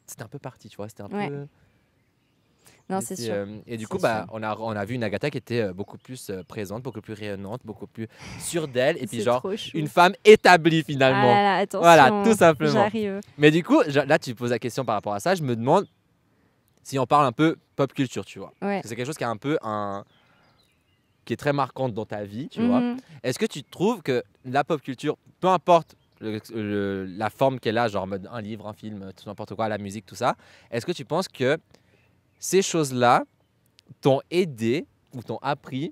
c'était un peu parti, tu vois, c'était un peu... Non, c'est sûr. Et du coup, on a vu une Agatha qui était beaucoup plus présente, beaucoup plus rayonnante, beaucoup plus sûre d'elle. Et puis, genre, une femme établie finalement. Ah là là, attention, voilà, tout simplement. J'arrive. Mais du coup, là, tu poses la question par rapport à ça. Je me demande si on parle un peu pop culture, tu vois. Ouais. Parce que c'est quelque chose qui est un peu qui est très marquante dans ta vie, tu vois. Est-ce que tu trouves que la pop culture, peu importe la forme qu'elle a, genre un livre, un film, tout n'importe quoi, la musique, tout ça, est-ce que tu penses que ces choses-là t'ont aidé ou t'ont appris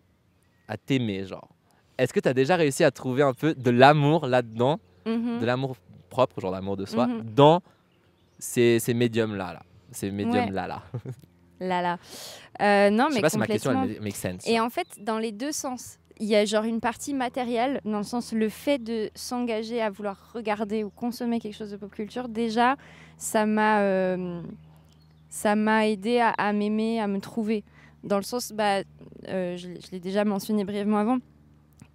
à t'aimer, genre? Est-ce que tu as déjà réussi à trouver un peu de l'amour là-dedans, de l'amour propre, genre l'amour de soi, dans ces médiums-là, ces médiums-là? Non, mais je sais pas si ma question elle make sense. Et en fait, dans les deux sens. Il y a genre une partie matérielle, dans le sens le fait de s'engager à vouloir regarder ou consommer quelque chose de pop culture. Déjà, ça m'a aidé à m'aimer, à me trouver. Dans le sens, je l'ai déjà mentionné brièvement avant,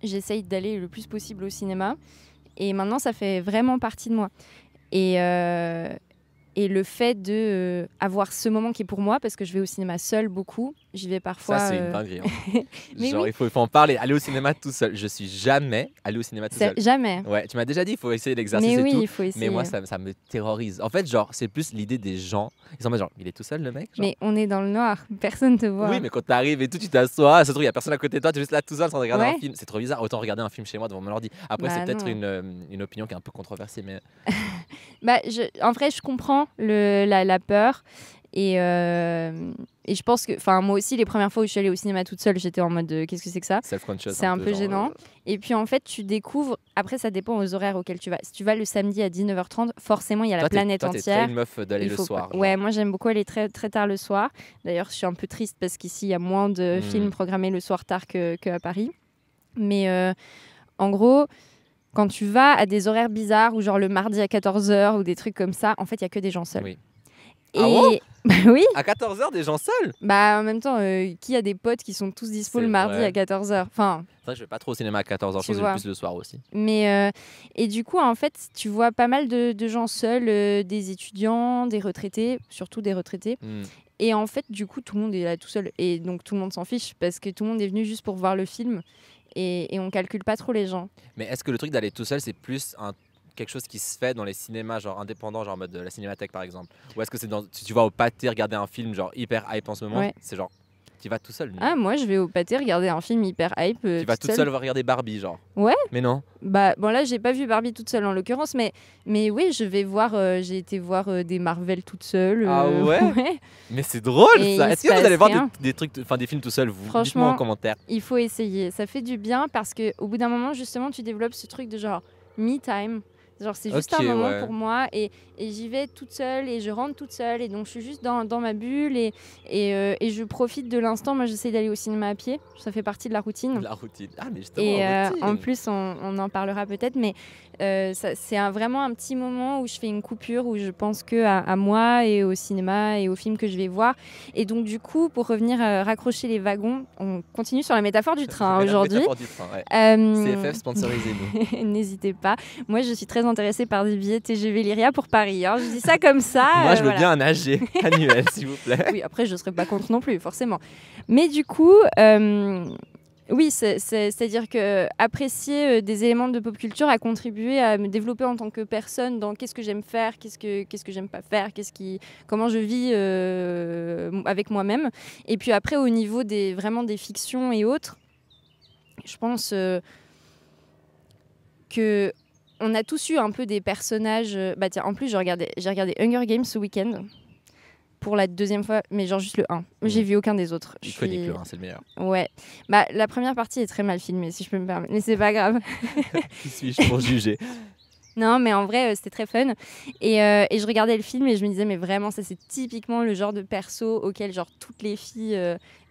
j'essaye d'aller le plus possible au cinéma. Et maintenant, ça fait vraiment partie de moi. Et le fait d'avoir ce moment qui est pour moi, parce que je vais au cinéma seule beaucoup, j'y vais parfois... Ça, c'est une dinguerie. Hein. Genre, il faut en parler. Aller au cinéma tout seul. Je suis jamais allé au cinéma tout seul. Jamais. Ouais, tu m'as déjà dit, il faut essayer l'exercice et tout. Il faut essayer. Mais moi, ça me terrorise. En fait, genre, c'est plus l'idée des gens. Ils sont genre, il est tout seul, le mec, genre. Mais on est dans le noir, personne te voit. Oui, mais quand t'arrives et tout, tu t'assois, ça se trouve, il y a personne à côté de toi, tu es juste là tout seul sans regarder un film. C'est trop bizarre. Autant regarder un film chez moi devant mon ordi. Après, c'est peut-être une opinion qui est un peu controversée, mais... En vrai, je comprends la peur. Et je pense que, moi aussi, les premières fois où je suis allée au cinéma toute seule, j'étais en mode qu'est-ce que c'est que ça? Self-conscious. C'est un peu gênant. Et puis en fait, tu découvres. Après, ça dépend aux horaires auxquels tu vas. Si tu vas le samedi à 19h30, forcément, il y a la planète entière. T'es une meuf d'aller le soir. Ouais, moi j'aime beaucoup aller très, très tard le soir. D'ailleurs, je suis un peu triste parce qu'ici, il y a moins de films programmés le soir tard qu'à Paris. Mais en gros. Quand tu vas à des horaires bizarres ou genre le mardi à 14h ou des trucs comme ça, en fait, il y a que des gens seuls. Oui. Et oui. À 14h, des gens seuls? En même temps, qui a des potes qui sont tous dispo le mardi à 14h? Enfin, c'est vrai que je vais pas trop au cinéma à 14h, je pense plus le soir aussi. Mais et du coup, en fait, tu vois pas mal de gens seuls, des étudiants, des retraités, surtout des retraités. Et en fait, du coup, tout le monde est là tout seul. Et donc, tout le monde s'en fiche parce que tout le monde est venu juste pour voir le film. Et on calcule pas trop les gens. Mais est-ce que le truc d'aller tout seul, c'est plus quelque chose qui se fait dans les cinémas genre indépendants, genre en mode la Cinémathèque par exemple? Ou est-ce que c'est si tu vas au Pathé regarder un film genre hyper hype en ce moment, c'est genre Tu vas tout seul. Ah, moi, je vais au pâté regarder un film hyper hype. Tu vas toute seule regarder Barbie, genre. Ouais. Mais non. Bah, bon, là, j'ai pas vu Barbie toute seule en l'occurrence, mais oui, je vais voir. J'ai été voir des Marvel toute seule. Ah ouais, ouais. Mais c'est drôle ça. Est-ce que vous allez voir des trucs, des films tout seul, vous? Franchement, dites-moi en commentaire. Il faut essayer. Ça fait du bien parce qu'au bout d'un moment, justement, tu développes ce truc de genre me time. Genre, c'est juste un moment pour moi et j'y vais toute seule et je rentre toute seule et donc je suis juste dans ma bulle et je profite de l'instant. Moi, j'essaie d'aller au cinéma à pied. Ça fait partie de la routine. La routine. Ah, mais justement, et routine. En plus, on en parlera peut-être, mais c'est vraiment un petit moment où je fais une coupure, où je pense que à moi et au cinéma et aux films que je vais voir. Et donc, du coup, pour revenir raccrocher les wagons, on continue sur la métaphore du train aujourd'hui. La métaphore du train, ouais. CFF, sponsorisez-nous. N'hésitez pas. Moi, je suis très intéressée par des billets TGV Lyria pour Paris. Hein. Je dis ça comme ça. Moi, je veux bien un AG annuel, s'il vous plaît. Oui, après, je ne serais pas contre non plus, forcément. Mais du coup, oui, c'est-à-dire que apprécier des éléments de pop culture a contribué à me développer en tant que personne dans qu'est-ce que j'aime faire, qu'est-ce que j'aime pas faire, comment je vis avec moi-même. Et puis après, au niveau vraiment des fictions et autres, je pense que on a tous eu un peu des personnages. Bah tiens, en plus, j'ai regardé Hunger Games ce week-end pour la deuxième fois, mais genre juste le 1. J'ai vu aucun des autres. Iconique le 1, c'est le meilleur. Ouais. Bah la première partie est très mal filmée, si je peux me permettre, mais c'est pas grave. Qui suis-je pour juger? Non, mais en vrai, c'était très fun. Et je regardais le film et je me disais, mais vraiment, ça, c'est typiquement le genre de perso auquel, genre, toutes les filles,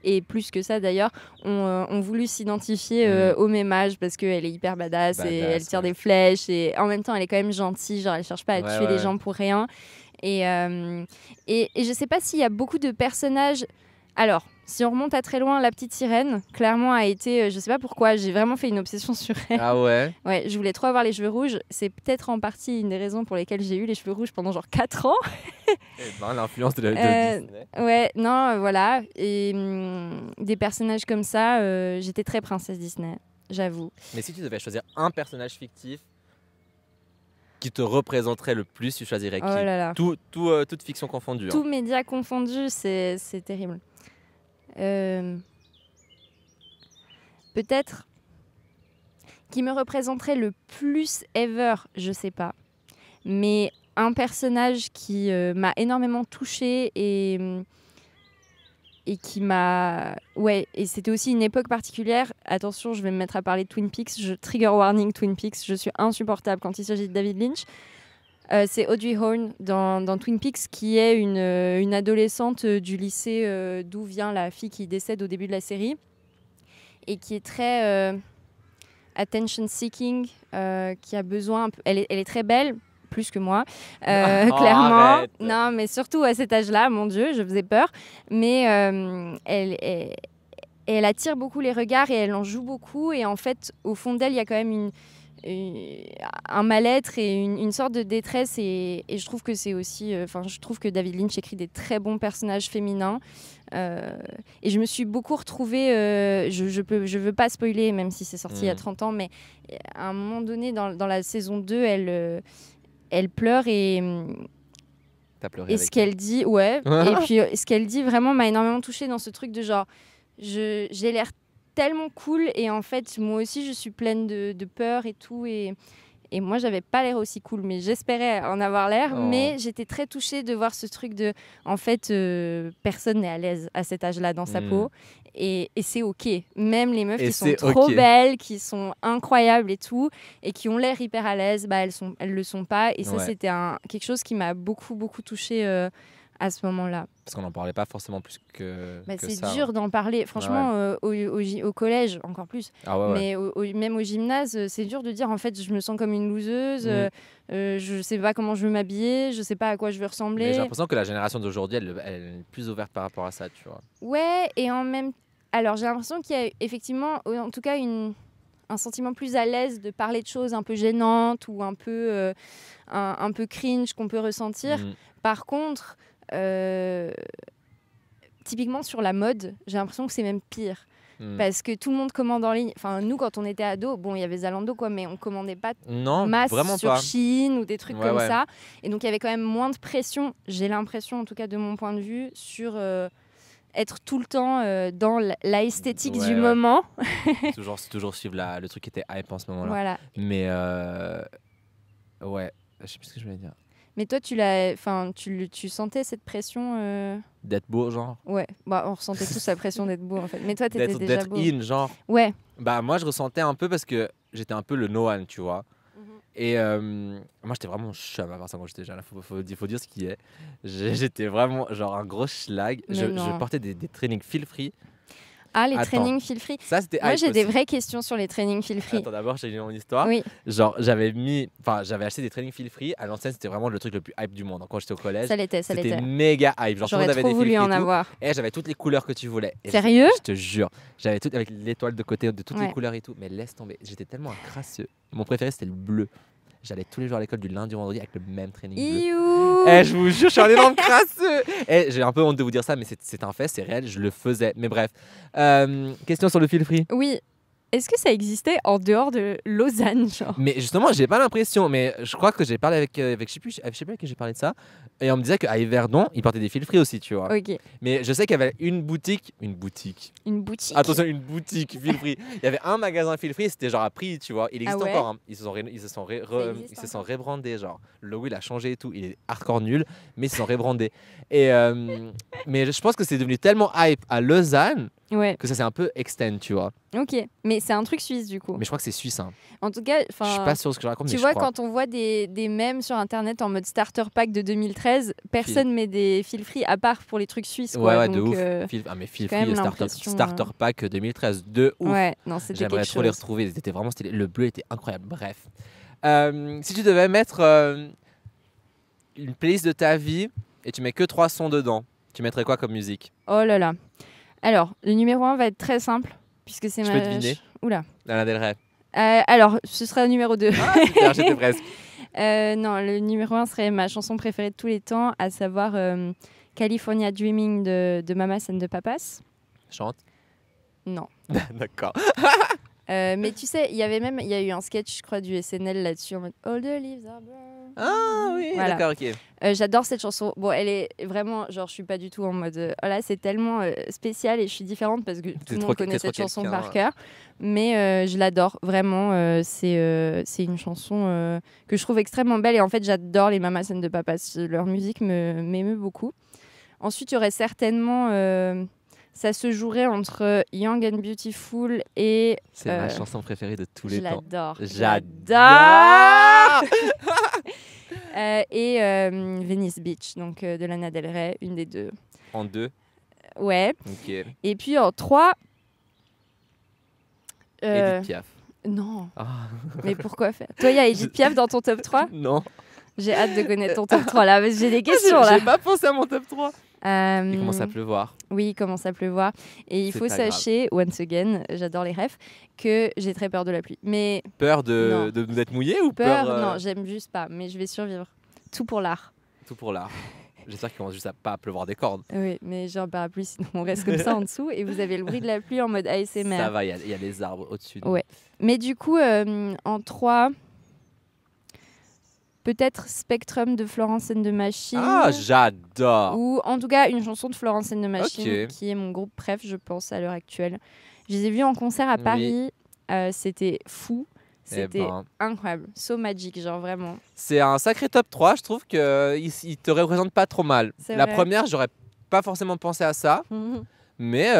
et plus que ça d'ailleurs, ont voulu s'identifier au même âge parce qu'elle est hyper badass et elle tire des flèches. Et en même temps, elle est quand même gentille, genre, elle cherche pas à tuer les gens pour rien. Et je sais pas s'il y a beaucoup de personnages. Alors, si on remonte à très loin, la petite sirène, clairement, a été... je sais pas pourquoi, j'ai vraiment fait une obsession sur elle. Ah ouais? Ouais, je voulais trop avoir les cheveux rouges. C'est peut-être en partie une des raisons pour lesquelles j'ai eu les cheveux rouges pendant genre 4 ans. L'influence de Disney. Ouais, non, voilà. Et des personnages comme ça, j'étais très princesse Disney, j'avoue. Mais si tu devais choisir un personnage fictif qui te représenterait le plus, tu choisirais qui? Oh là là. Toute fiction confondue. Tout média confondu, c'est terrible. Peut-être qui me représenterait le plus ever, je sais pas. Mais un personnage qui m'a énormément touchée et qui m'a... Ouais, et c'était aussi une époque particulière. Attention, je vais me mettre à parler de Twin Peaks. Trigger warning Twin Peaks. Je suis insupportable quand il s'agit de David Lynch. C'est Audrey Horne dans Twin Peaks, qui est une adolescente du lycée d'où vient la fille qui décède au début de la série et qui est très attention seeking, qui a besoin... Elle est très belle, plus que moi, clairement. Arrête. Non, mais surtout à cet âge-là, mon Dieu, je faisais peur. Mais elle attire beaucoup les regards et elle en joue beaucoup. Et en fait, au fond d'elle, il y a quand même un mal-être et une sorte de détresse et je trouve que c'est aussi je trouve que David Lynch écrit des très bons personnages féminins et je me suis beaucoup retrouvée je veux pas spoiler même si c'est sorti il y a 30 ans, mais à un moment donné dans la saison 2 elle pleure et t'as pleuré avec ce qu'elle dit et puis ce qu'elle dit vraiment m'a énormément touchée dans ce truc de genre j'ai l'air tellement cool et en fait moi aussi je suis pleine de peur et tout et moi j'avais pas l'air aussi cool mais j'espérais en avoir l'air mais j'étais très touchée de voir ce truc de en fait personne n'est à l'aise à cet âge-là dans sa peau et c'est ok, même les meufs qui sont trop belles, qui sont incroyables et tout et qui ont l'air hyper à l'aise, bah elles le sont pas et ça c'était quelque chose qui m'a beaucoup touchée à ce moment-là. Parce qu'on n'en parlait pas forcément plus que c'est ça. C'est dur d'en parler. Franchement, au collège, encore plus. Mais même au gymnase, c'est dur de dire, en fait, je me sens comme une loseuse, je sais pas comment je veux m'habiller, je sais pas à quoi je veux ressembler. Mais j'ai l'impression que la génération d'aujourd'hui, elle est plus ouverte par rapport à ça, tu vois. Ouais, et en même... Alors, j'ai l'impression qu'il y a effectivement, en tout cas, un sentiment plus à l'aise de parler de choses un peu gênantes ou un peu cringe qu'on peut ressentir. Par contre... typiquement sur la mode, j'ai l'impression que c'est même pire. Parce que tout le monde commande en ligne. Enfin, nous, quand on était ados, bon, il y avait Zalando, quoi, mais on commandait pas masse sur Shein ou des trucs comme ça. Et donc, il y avait quand même moins de pression, j'ai l'impression, en tout cas de mon point de vue, sur être tout le temps dans l'esthétique du moment. toujours suivre le truc qui était hype en ce moment-là. Voilà. Mais ouais, je sais plus ce que je voulais dire. Mais toi, tu sentais cette pression D'être beau, genre. Ouais, bah, on ressentait tous la pression d'être beau en fait. Mais toi, t'étais déjà beau. D'être in, genre. Ouais. Bah moi, je ressentais un peu parce que j'étais un peu le no one, tu vois. Et moi, j'étais vraiment chum à part ça quand j'étais jeune. Faut dire ce qui est. J'étais vraiment genre un gros schlag. Je portais des trainings feel free. Ah, les trainings feel free. Ça, c'était moi, j'ai des vraies questions sur les trainings feel free. Attends, d'abord, j'ai lu mon histoire. Oui. Genre, j'avais acheté des trainings feel free. À l'ancienne, c'était vraiment le truc le plus hype du monde. Quand j'étais au collège, c'était méga hype. Genre, j'aurais trop voulu en avoir. Et j'avais toutes les couleurs que tu voulais. Et sérieux? Je te jure. J'avais tout avec l'étoile de côté, de toutes les couleurs et tout. Mais laisse tomber. J'étais tellement un crasseux. Mon préféré, c'était le bleu. J'allais tous les jours à l'école du lundi au vendredi avec le même training bleu. Et je vous jure, je suis un énorme crasseux. Et j'ai un peu honte de vous dire ça, mais c'est un fait, c'est réel, je le faisais. Mais bref, question sur le feel free. Oui. Est-ce que ça existait en dehors de Lausanne, genre? Mais justement, j'ai pas l'impression. Mais je crois que j'ai parlé avec je sais plus avec qui j'ai parlé de ça. Et on me disait qu'à Yverdon, ils portaient des feel free aussi, tu vois. Ok. Mais je sais qu'il y avait une boutique. Attention, une boutique feel free. Il y avait un magasin feel free, c'était genre à prix, tu vois. Il existe encore. Hein. Ils se sont rebrandés, genre. Le logo, il a changé et tout. Il est hardcore nul, mais ils se sont rebrandés. Et mais je pense que c'est devenu tellement hype à Lausanne. Ouais. Que ça c'est un peu extend, tu vois. Ok, mais c'est un truc suisse du coup. Mais je crois que c'est suisse. Hein. En tout cas, je suis pas sûr de ce que je raconte. Tu mais vois, je crois. quand on voit des mèmes sur internet en mode starter pack de 2013, personne met des feel free à part pour les trucs suisses. Quoi. Ouais, donc, de ouf. Mais feel free, starter pack 2013, de ouf. Ouais, non, c'était J'aimerais trop les retrouver. Ils étaient vraiment stylés. Le bleu était incroyable. Bref. Si tu devais mettre une playlist de ta vie et tu mets que 3 sons dedans, tu mettrais quoi comme musique? Oh là là. Alors, le numéro 1 va être très simple, puisque c'est Je peux deviner. Oula. Lana Del Rey. Alors, ce sera le numéro 2. Ah, super, j'étais presque. Non, le numéro 1 serait ma chanson préférée de tous les temps, à savoir California Dreaming de Mamas and the Papas. Chante? Non. D'accord. Mais tu sais, il y a eu un sketch, je crois, du SNL là-dessus, en mode All the leaves are brown. Ah oui, voilà. D'accord, ok. J'adore cette chanson. Bon, elle est vraiment, genre, je suis pas du tout en mode, oh là, c'est tellement spécial et je suis différente parce que tout le monde connaît cette chanson par cœur. Mais je l'adore, vraiment. C'est une chanson que je trouve extrêmement belle et en fait, j'adore les Mamas and the Papas. Leur musique m'émeut beaucoup. Ensuite, il y aurait certainement... ça se jouerait entre Young and Beautiful et... C'est ma chanson préférée de tous les temps. J'adore. Et Venice Beach, donc de Lana Del Rey, une des deux. En 2? Ouais. Ok. Et puis en 3... Edith Piaf. Non. Oh. Mais pourquoi faire? Toi, il y a Edith Piaf dans ton top 3? Non. J'ai hâte de connaître ton top 3 là, parce que j'ai des questions là. J'ai pas pensé à mon top 3. Il commence à pleuvoir. Oui, il commence à pleuvoir. Et il faut sachez, once again, j'adore les refs, que j'ai très peur de la pluie. Mais peur d'être mouillé ou peur Non, j'aime juste pas, mais je vais survivre. Tout pour l'art. Tout pour l'art. J'espère qu'il commence juste à pas pleuvoir des cordes. Oui, mais j'ai un parapluie, sinon on reste comme ça en dessous. Et vous avez le bruit de la pluie en mode ASMR. Ça va, il y a les arbres au-dessus. Ouais. Mais du coup, en 3... Peut-être Spectrum de Florence and the Machine. Ah, j'adore. Ou en tout cas une chanson de Florence and the Machine, qui est mon groupe préf, je pense, à l'heure actuelle. Je les ai vus en concert à Paris. C'était fou. C'était incroyable. So magic, genre vraiment. C'est un sacré top 3. Je trouve qu'il te représente pas trop mal. La première, j'aurais pas forcément pensé à ça. Mais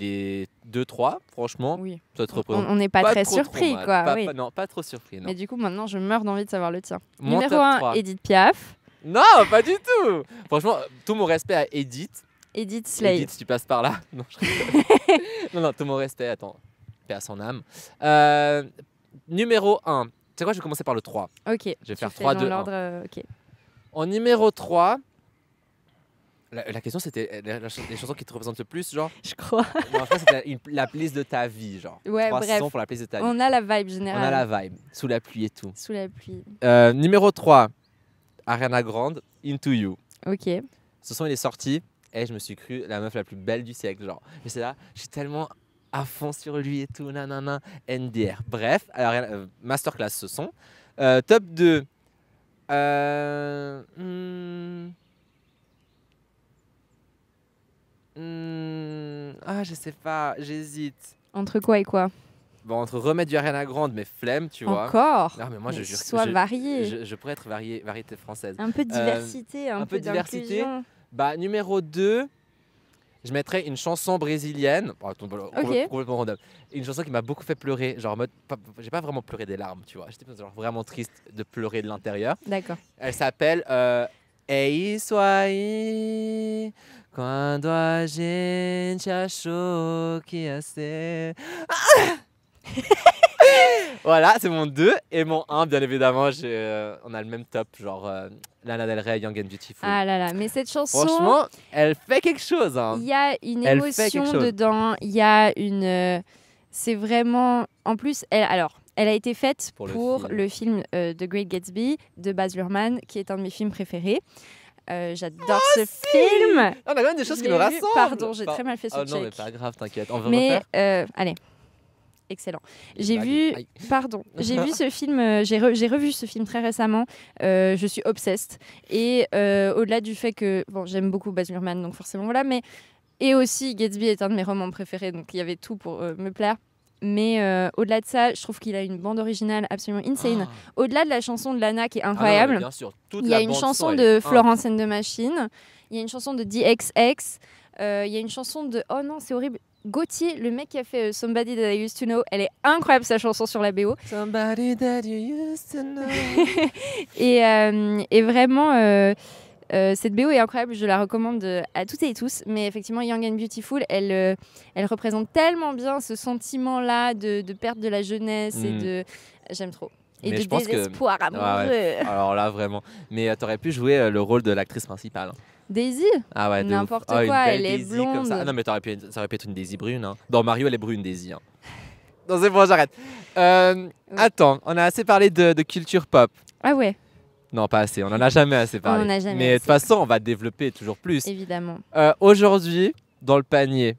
les 2-3, franchement, ça te représente. On n'est pas très surpris, quoi. Non, pas trop surpris. Non. Mais du coup, maintenant, je meurs d'envie de savoir le tien. Mon numéro 1, Edith Piaf. Non, pas du tout. Franchement, tout mon respect à Edith. Edith Slay. Edith, si tu passes par là. Non, non, tout mon respect. Attends, paix à son âme. Numéro 1. Tu sais quoi, je vais commencer par le 3. Ok. Je vais faire 3, 2, 1. Ok. En numéro 3... La question, c'était les chansons qui te représentent le plus, genre? Je crois. Non, je crois que c'était la playlist de ta vie, genre. Ouais, 3 bref. sons pour la playlist de ta vie. On a la vibe générale. On a la vibe. Sous la pluie et tout. Sous la pluie. Numéro 3, Ariana Grande, Into You. Ok. Ce son, il est sorti et je me suis cru la meuf la plus belle du siècle, genre. Et c'est là, je suis tellement à fond sur lui et tout, nanana, NDR. Bref, alors, masterclass ce son. Top 2. Ah, je sais pas, j'hésite. Entre quoi et quoi? Bon, entre remettre du Ariana Grande, mais flemme, tu vois. Encore? Non, mais moi, je jure. Sois varié. Je pourrais être variété française. Un peu de diversité, un peu de diversité. d'inclusion. Bah, numéro 2, je mettrais une chanson brésilienne. Complètement random. Une chanson qui m'a beaucoup fait pleurer. Genre, j'ai pas vraiment pleuré des larmes, tu vois. J'étais genre vraiment triste de pleurer de l'intérieur. D'accord. Elle s'appelle É isso aí, quando a gente achou que ia ser. Voilà, c'est mon 2. Et mon 1, bien évidemment, on a le même top, genre Lana Del Rey, Young and Beautiful. Ah là là, mais cette chanson... Franchement, elle fait quelque chose. Il y a une émotion dedans, il y a une... c'est vraiment... En plus, elle a été faite pour le film The Great Gatsby de Baz Luhrmann, qui est un de mes films préférés. J'adore ce film. On a quand même des choses qui nous rassemblent. Pardon, j'ai très mal fait ce check. Non, mais pas grave, t'inquiète. On va refaire. Allez. Excellent. J'ai vu ce film, j'ai revu ce film très récemment. Je suis obsessed. Et au-delà du fait que j'aime beaucoup Baz Luhrmann, donc forcément voilà, et aussi Gatsby est un de mes romans préférés, donc il y avait tout pour me plaire. Mais au-delà de ça, je trouve qu'il a une bande originale absolument insane. Au-delà de la chanson de Lana qui est incroyable, bien sûr, il y a une chanson de Florence and the Machine, il y a une chanson de DXX, il y a une chanson de... Oh non, c'est horrible. Gauthier, le mec qui a fait Somebody That I Used to Know, elle est incroyable sa chanson sur la BO. Somebody That You Used to Know. et vraiment, cette BO est incroyable, je la recommande à toutes et tous. Mais effectivement, Young and Beautiful, elle représente tellement bien ce sentiment-là de perte de la jeunesse et de... J'aime trop. Et de désespoir amoureux. Ouais. Alors là, vraiment. Mais t'aurais pu jouer le rôle de l'actrice principale. Daisy? Ah ouais, n'importe quoi, elle est Daisy blonde. Comme ça. Ah non, mais ça aurait pu être une Daisy brune. Hein. Dans Mario, elle est brune, Daisy. Hein. Non, c'est bon, j'arrête. Attends, on a assez parlé de culture pop. Ah ouais. Non, pas assez. On en a jamais assez parlé. Mais de toute façon, on va développer toujours plus. Évidemment. Aujourd'hui, dans le panier,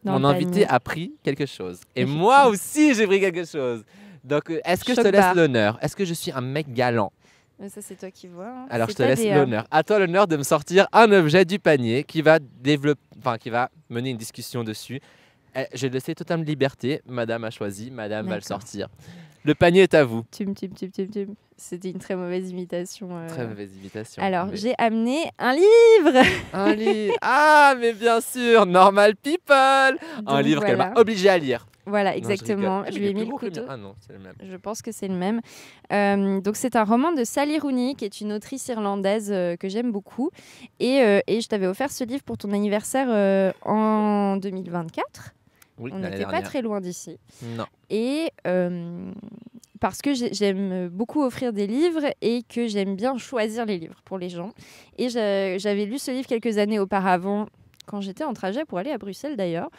mon invité a pris quelque chose. Et moi aussi, j'ai pris quelque chose. Donc, est-ce que je te laisse l'honneur? Est-ce que je suis un mec galant? Mais ça, c'est toi qui vois. Hein. Alors, je te laisse l'honneur. À toi l'honneur de me sortir un objet du panier qui va mener une discussion dessus. J'ai laissé totale liberté. Madame a choisi. Madame va le sortir. Le panier est à vous. C'était une très mauvaise imitation. Très mauvaise imitation. Alors, j'ai amené un livre. Un livre. Ah, mais bien sûr, Normal People. Donc, un livre qu'elle m'a obligée à lire. Voilà, exactement. Je lui ai mis le couteau. Ah non, c'est le même. Je pense que c'est le même. Donc, c'est un roman de Sally Rooney, qui est une autrice irlandaise que j'aime beaucoup. Et je t'avais offert ce livre pour ton anniversaire en 2024. Oui, on n'était pas très loin d'ici. Non. Et parce que j'aime beaucoup offrir des livres et que j'aime bien choisir les livres pour les gens. Et j'avais lu ce livre quelques années auparavant, quand j'étais en trajet pour aller à Bruxelles d'ailleurs.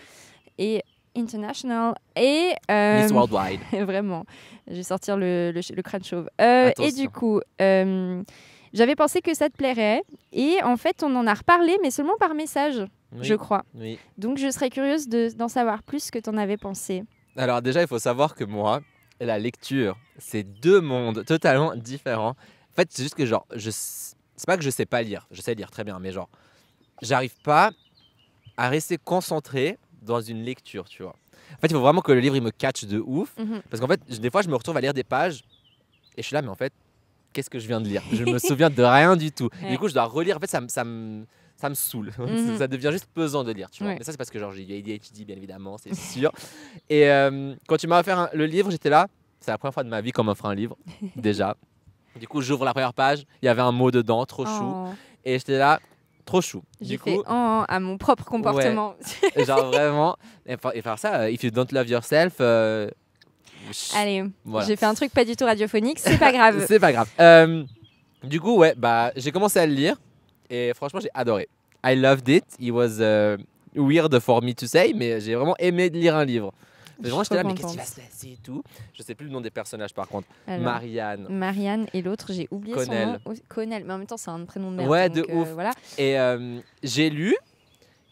Et International et Miss Worldwide. Vraiment, je vais sortir le crâne chauve. Et du coup, j'avais pensé que ça te plairait. Et en fait, on en a reparlé, mais seulement par message, je crois. Oui. Donc, je serais curieuse d'en savoir plus ce que tu en avais pensé. Alors déjà, il faut savoir que moi, la lecture, c'est deux mondes totalement différents. En fait, c'est juste que genre, c'est pas que je sais pas lire. Je sais lire très bien, mais genre, j'arrive pas à rester concentré dans une lecture, tu vois. En fait, il faut vraiment que le livre il me catche de ouf. Parce qu'en fait, des fois, je me retrouve à lire des pages et je suis là, mais en fait, qu'est-ce que je viens de lire? Je me souviens de rien du tout. Ouais. Du coup, je dois relire. En fait, ça me saoule. Ça devient juste pesant de lire, tu vois. Ouais. Mais ça, c'est parce que genre, j'ai du ADHD, bien évidemment, c'est sûr. Et quand tu m'as offert le livre, j'étais là. C'est la première fois de ma vie qu'on m'offre un livre, déjà. Du coup, j'ouvre la première page. Il y avait un mot dedans, trop chou. Et j'étais là. Trop chou. J'ai fait à mon propre comportement. Ouais, genre vraiment. Et faire ça, if you don't love yourself. Allez, voilà. J'ai fait un truc pas du tout radiophonique, c'est pas grave. C'est pas grave. Du coup, ouais, j'ai commencé à le lire et franchement, j'ai adoré. I loved it. It was weird for me to say, mais j'ai vraiment aimé lire un livre. Vraiment, j'étais là, mais qu'est-ce qui va se passer et tout. Je sais plus le nom des personnages par contre. Alors, Marianne et l'autre, j'ai oublié son nom. Connell, mais en même temps, c'est un prénom de merde. Ouais, donc, de ouf. Voilà. Et j'ai lu.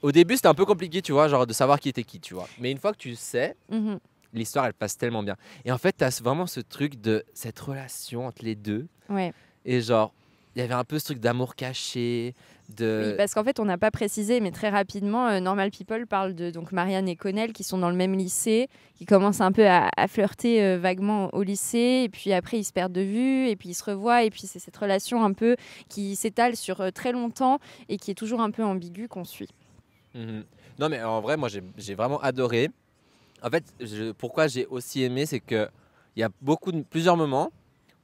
Au début, c'était un peu compliqué, tu vois, genre de savoir qui était qui, tu vois. Mais une fois que tu sais, l'histoire, elle passe tellement bien. Et en fait, tu as vraiment ce truc de cette relation entre les deux. Ouais. Et genre, il y avait un peu ce truc d'amour caché. Oui, parce qu'en fait, on n'a pas précisé, mais très rapidement, Normal People parle de donc Marianne et Connell qui sont dans le même lycée, qui commencent un peu à flirter vaguement au lycée, et puis après ils se perdent de vue, et puis ils se revoient, et puis c'est cette relation un peu qui s'étale sur très longtemps et qui est toujours un peu ambiguë qu'on suit. Non, mais en vrai, moi j'ai vraiment adoré. En fait, pourquoi j'ai aussi aimé, c'est qu'il y a plusieurs moments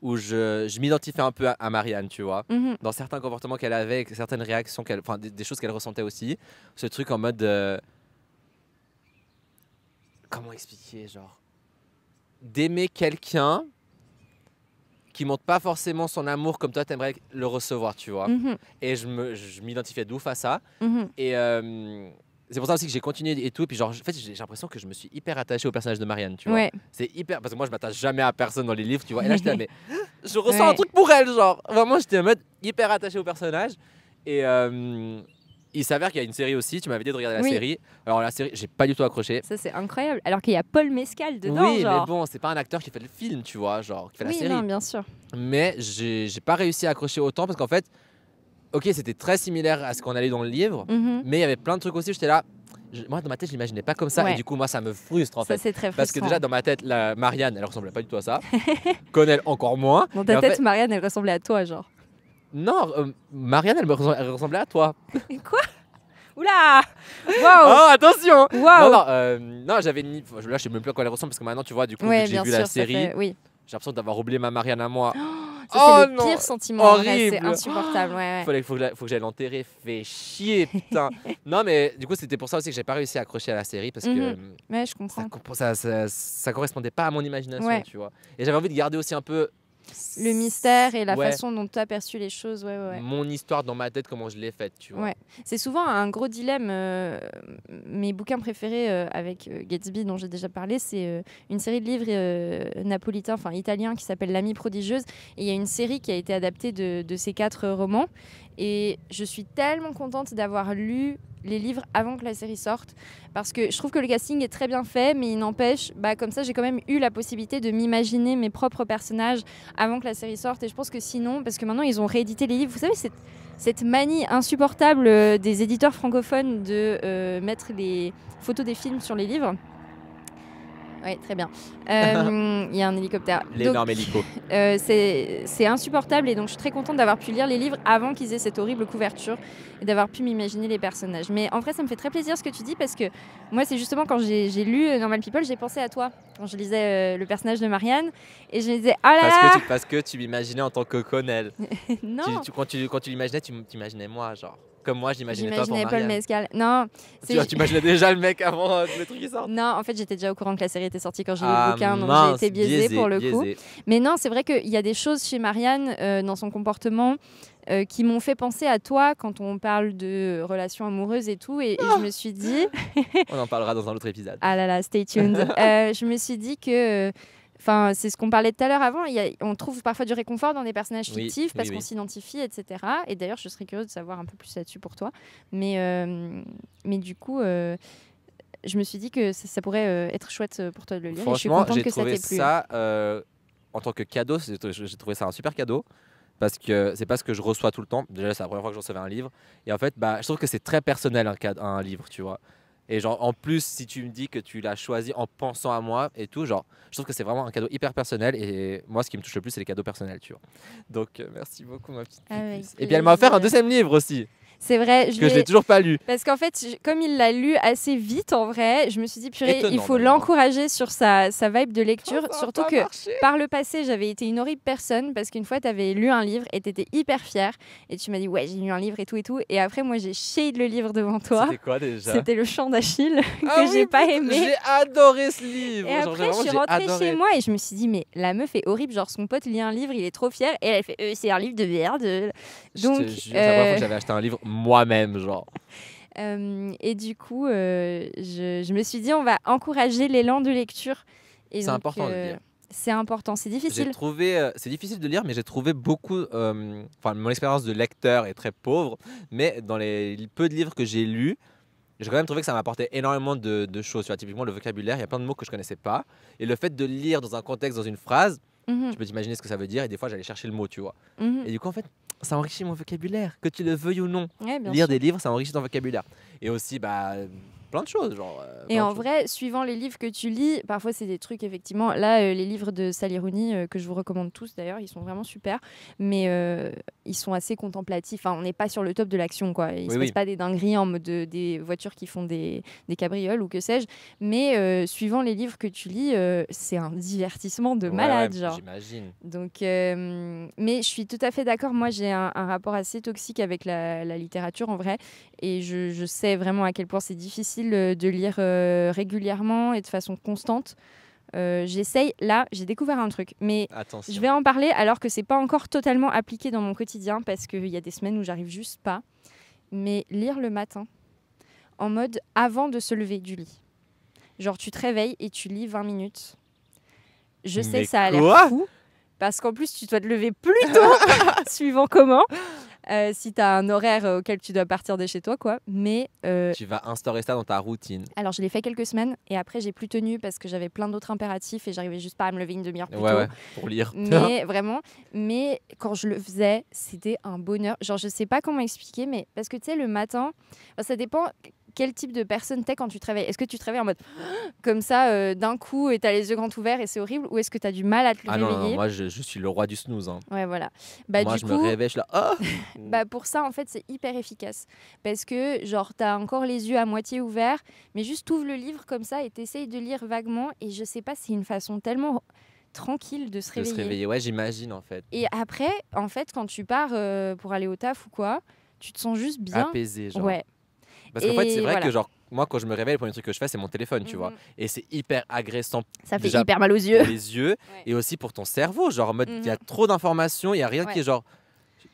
où je m'identifiais un peu à Marianne, tu vois, dans certains comportements qu'elle avait, certaines réactions, enfin des choses qu'elle ressentait aussi. Ce truc en mode... comment expliquer, genre... D'aimer quelqu'un qui montre pas forcément son amour comme toi, t'aimerais le recevoir, tu vois. Et je m'identifiais de ouf à ça. Et... c'est pour ça aussi que j'ai continué et tout. Et puis, genre, en fait, j'ai l'impression que je me suis hyper attaché au personnage de Marianne, tu vois. Ouais. C'est hyper. Parce que moi, je m'attache jamais à personne dans les livres, tu vois. Et là, j'étais, mais je ressens un truc pour elle, genre. Vraiment, j'étais en mode hyper attaché au personnage. Et il s'avère qu'il y a une série aussi. Tu m'avais dit de regarder la série. Alors, la série, j'ai pas du tout accroché. Ça, c'est incroyable. Alors qu'il y a Paul Mescal dedans, oui, genre. mais bon, c'est pas un acteur qui fait le film, tu vois, genre, qui fait la série. Oui, non, bien sûr. Mais j'ai pas réussi à accrocher autant parce qu'en fait, ok, c'était très similaire à ce qu'on allait dans le livre, mais il y avait plein de trucs aussi. J'étais là, moi dans ma tête, je l'imaginais pas comme ça, et du coup, moi, ça me frustre en fait. C'est très frustrant. Parce que déjà, dans ma tête, la Marianne, elle ressemblait pas du tout à ça. Connell, encore moins. Dans ta tête, Marianne, elle ressemblait à toi, genre. Non, Marianne, elle ressemblait à toi. Quoi? Oula! Wow! Oh, attention! Wow! Non, j'avais ni. Là, je sais même plus à quoi elle ressemble parce que maintenant, tu vois, du coup, ouais, que j'ai vu la série, oui. j'ai l'impression d'avoir oublié ma Marianne à moi. Ça, c'est le pire sentiment. Horrible. C'est insupportable. Ouais. Faut que j'aille l'enterrer. Fait chier, putain. Non, mais du coup, c'était pour ça aussi que j'ai pas réussi à accrocher à la série parce que ouais, je comprends. Ça correspondait pas à mon imagination, tu vois. Et j'avais envie de garder aussi un peu le mystère et la façon dont tu as perçu les choses. Mon histoire dans ma tête, comment je l'ai faite, tu vois. Ouais. C'est souvent un gros dilemme. Mes bouquins préférés avec Gatsby, dont j'ai déjà parlé, c'est une série de livres napolitains, enfin italiens, qui s'appelle L'Amie prodigieuse. Et il y a une série qui a été adaptée de ces 4 romans. Et je suis tellement contente d'avoir lu les livres avant que la série sorte, parce que je trouve que le casting est très bien fait, mais il n'empêche, comme ça j'ai quand même eu la possibilité de m'imaginer mes propres personnages avant que la série sorte. Et je pense que sinon, parce que maintenant ils ont réédité les livres, vous savez, cette manie insupportable des éditeurs francophones de mettre les photos des films sur les livres. Oui, très bien. Il y a un hélicoptère. L'énorme hélico. C'est insupportable, et donc je suis très contente d'avoir pu lire les livres avant qu'ils aient cette horrible couverture et d'avoir pu m'imaginer les personnages. Mais en vrai, ça me fait très plaisir ce que tu dis, parce que moi, c'est justement quand j'ai lu Normal People, j'ai pensé à toi quand je lisais le personnage de Marianne, et je me disais, ah là là. Parce que tu m'imaginais en tant que Connell. Non. Quand tu l'imaginais, tu t'imaginais moi, genre. Comme moi, j'imaginais toi pour Marianne. Paul Mescal. Non. Tu imaginais déjà le mec avant le truc qui sort. Non, en fait, j'étais déjà au courant que la série était sortie quand j'ai lu le bouquin, donc j'ai été biaisée pour le coup. Mais non, c'est vrai qu'il y a des choses chez Marianne dans son comportement qui m'ont fait penser à toi quand on parle de relations amoureuses et tout. Et je me suis dit... On en parlera dans un autre épisode. Ah là là, stay tuned. Je me suis dit que... Enfin, c'est ce qu'on parlait tout à l'heure avant. On trouve parfois du réconfort dans des personnages fictifs parce qu'on s'identifie, etc. Et d'ailleurs, je serais curieuse de savoir un peu plus là-dessus pour toi. Mais du coup, je me suis dit que ça pourrait être chouette pour toi de le lire. Franchement, et je suis contente j'ai que ça trouvé t'ait plu. ça en tant que cadeau. J'ai trouvé ça un super cadeau. Parce que c'est pas ce que je reçois tout le temps. Déjà, c'est la première fois que je recevais un livre. Et en fait, je trouve que c'est très personnel un livre, tu vois. Et genre, en plus, si tu me dis que tu l'as choisi en pensant à moi et tout, genre, je trouve que c'est vraiment un cadeau hyper personnel. Et moi, ce qui me touche le plus, c'est les cadeaux personnels, tu vois. Donc, merci beaucoup, ma petite puce. Et puis, elle m'a offert un deuxième livre aussi. C'est vrai. Que je l'ai toujours pas lu. Parce qu'en fait, comme il l'a lu assez vite, en vrai, je me suis dit, purée, Étonnant, il faut l'encourager sur sa vibe de lecture. Surtout que par le passé, j'avais été une horrible personne, parce qu'une fois, tu avais lu un livre et tu étais hyper fière. Et tu m'as dit, ouais, j'ai lu un livre et tout et tout. Et après, moi, j'ai shade le livre devant toi. C'était quoi déjà? C'était Le Chant d'Achille, que j'ai pas aimé. J'ai adoré ce livre. Et après, je suis rentrée chez moi et je me suis dit, mais la meuf est horrible. Genre, son pote lit un livre, il est trop fier. Et elle fait, c'est un livre de merde. Donc, je te jure, c'est la première fois que j'avais acheté un livre moi-même, genre. Et du coup, je me suis dit, on va encourager l'élan de lecture. C'est important de lire. C'est important, c'est difficile. J'ai trouvé, c'est difficile de lire, mais j'ai trouvé beaucoup. Enfin, mon expérience de lecteur est très pauvre, mais dans les peu de livres que j'ai lus, j'ai quand même trouvé que ça m'apportait énormément de choses. Tu vois, typiquement, le vocabulaire, il y a plein de mots que je connaissais pas. Et le fait de lire dans un contexte, dans une phrase, Je peux t'imaginer ce que ça veut dire et des fois j'allais chercher le mot, tu vois. Et du coup en fait, ça enrichit mon vocabulaire, que tu le veuilles ou non. Ouais, Lire des livres, ça enrichit ton vocabulaire. Et aussi plein de choses, genre. Et en vrai, suivant les livres que tu lis, parfois c'est des trucs effectivement. Là, les livres de Sally Rooney que je vous recommande tous d'ailleurs, ils sont vraiment super, mais ils sont assez contemplatifs. Enfin, on n'est pas sur le top de l'action, quoi. Il se passe pas des dingueries en mode des voitures qui font des cabrioles ou que sais-je. Mais suivant les livres que tu lis, c'est un divertissement de malade, genre. J'imagine. Donc, mais je suis tout à fait d'accord. Moi, j'ai un rapport assez toxique avec la littérature en vrai, et je sais vraiment à quel point c'est difficile de lire régulièrement et de façon constante. J'essaye. Là, j'ai découvert un truc, mais attention. Je vais en parler alors que c'est pas encore totalement appliqué dans mon quotidien parce qu'il y a des semaines où j'arrive juste pas. Mais lire le matin, en mode avant de se lever du lit. Genre, tu te réveilles et tu lis 20 minutes. Je sais, ça a l'air fou. Parce qu'en plus, tu dois te lever plus tôt, suivant comment. Si tu as un horaire auquel tu dois partir de chez toi, quoi. Mais tu vas instaurer ça dans ta routine. Alors, je l'ai fait quelques semaines et après, j'ai plus tenu parce que j'avais plein d'autres impératifs et j'arrivais juste pas à me lever une demi-heure plus tôt. Ouais, pour lire. Mais vraiment, quand je le faisais, c'était un bonheur. Genre, je sais pas comment expliquer, mais parce que tu sais, le matin, ça dépend quel type de personne t'es quand tu te réveilles. Est-ce que tu te réveilles en mode comme ça d'un coup et t'as les yeux grands ouverts et c'est horrible, ou est-ce que t'as du mal à te réveiller? Non, moi je suis le roi du snooze. Hein. Ouais, voilà. Moi du coup, me réveille, je suis là. Pour ça, en fait, c'est hyper efficace. Parce que, genre, t'as encore les yeux à moitié ouverts, mais juste t'ouvres le livre comme ça et t'essayes de lire vaguement. Et je sais pas, c'est une façon tellement tranquille de se réveiller. De se réveiller, ouais, j'imagine en fait. Et après, en fait, quand tu pars pour aller au taf ou quoi, tu te sens juste bien. Apaisé, genre. Ouais. Parce qu'en fait, c'est vrai que genre, moi, quand je me réveille, le premier truc que je fais, c'est mon téléphone, tu vois. Et c'est hyper agressant. Ça fait hyper mal aux yeux. Pour les yeux et aussi pour ton cerveau. Genre, en mode, il y a trop d'informations, il n'y a rien qui est genre.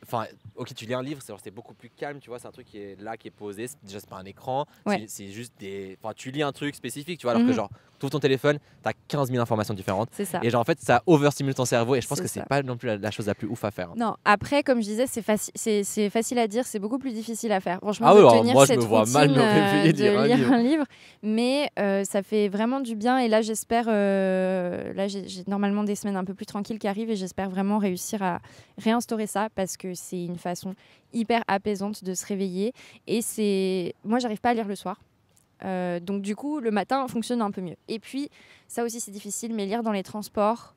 Enfin, ok, tu lis un livre, c'est beaucoup plus calme, tu vois, c'est un truc qui est là, qui est posé. Déjà, c'est pas un écran, c'est juste des. Enfin, tu lis un truc spécifique, tu vois, alors que genre, tu ouvres ton téléphone, t'as 15 000 informations différentes. C'est ça. Et genre, en fait, ça overstimule ton cerveau et je pense que c'est pas non plus la chose la plus ouf à faire. Hein. Non, après, comme je disais, c'est facile à dire, c'est beaucoup plus difficile à faire. Franchement, tenir moi, cette je me vois mal me réveiller de lire un livre. Mais ça fait vraiment du bien. Et là, j'espère. Là, j'ai normalement des semaines un peu plus tranquilles qui arrivent et j'espère vraiment réussir à réinstaurer ça parce que c'est une façon hyper apaisante de se réveiller. Et moi, j'arrive pas à lire le soir. Donc du coup le matin fonctionne un peu mieux. Et puis ça aussi c'est difficile, mais lire dans les transports,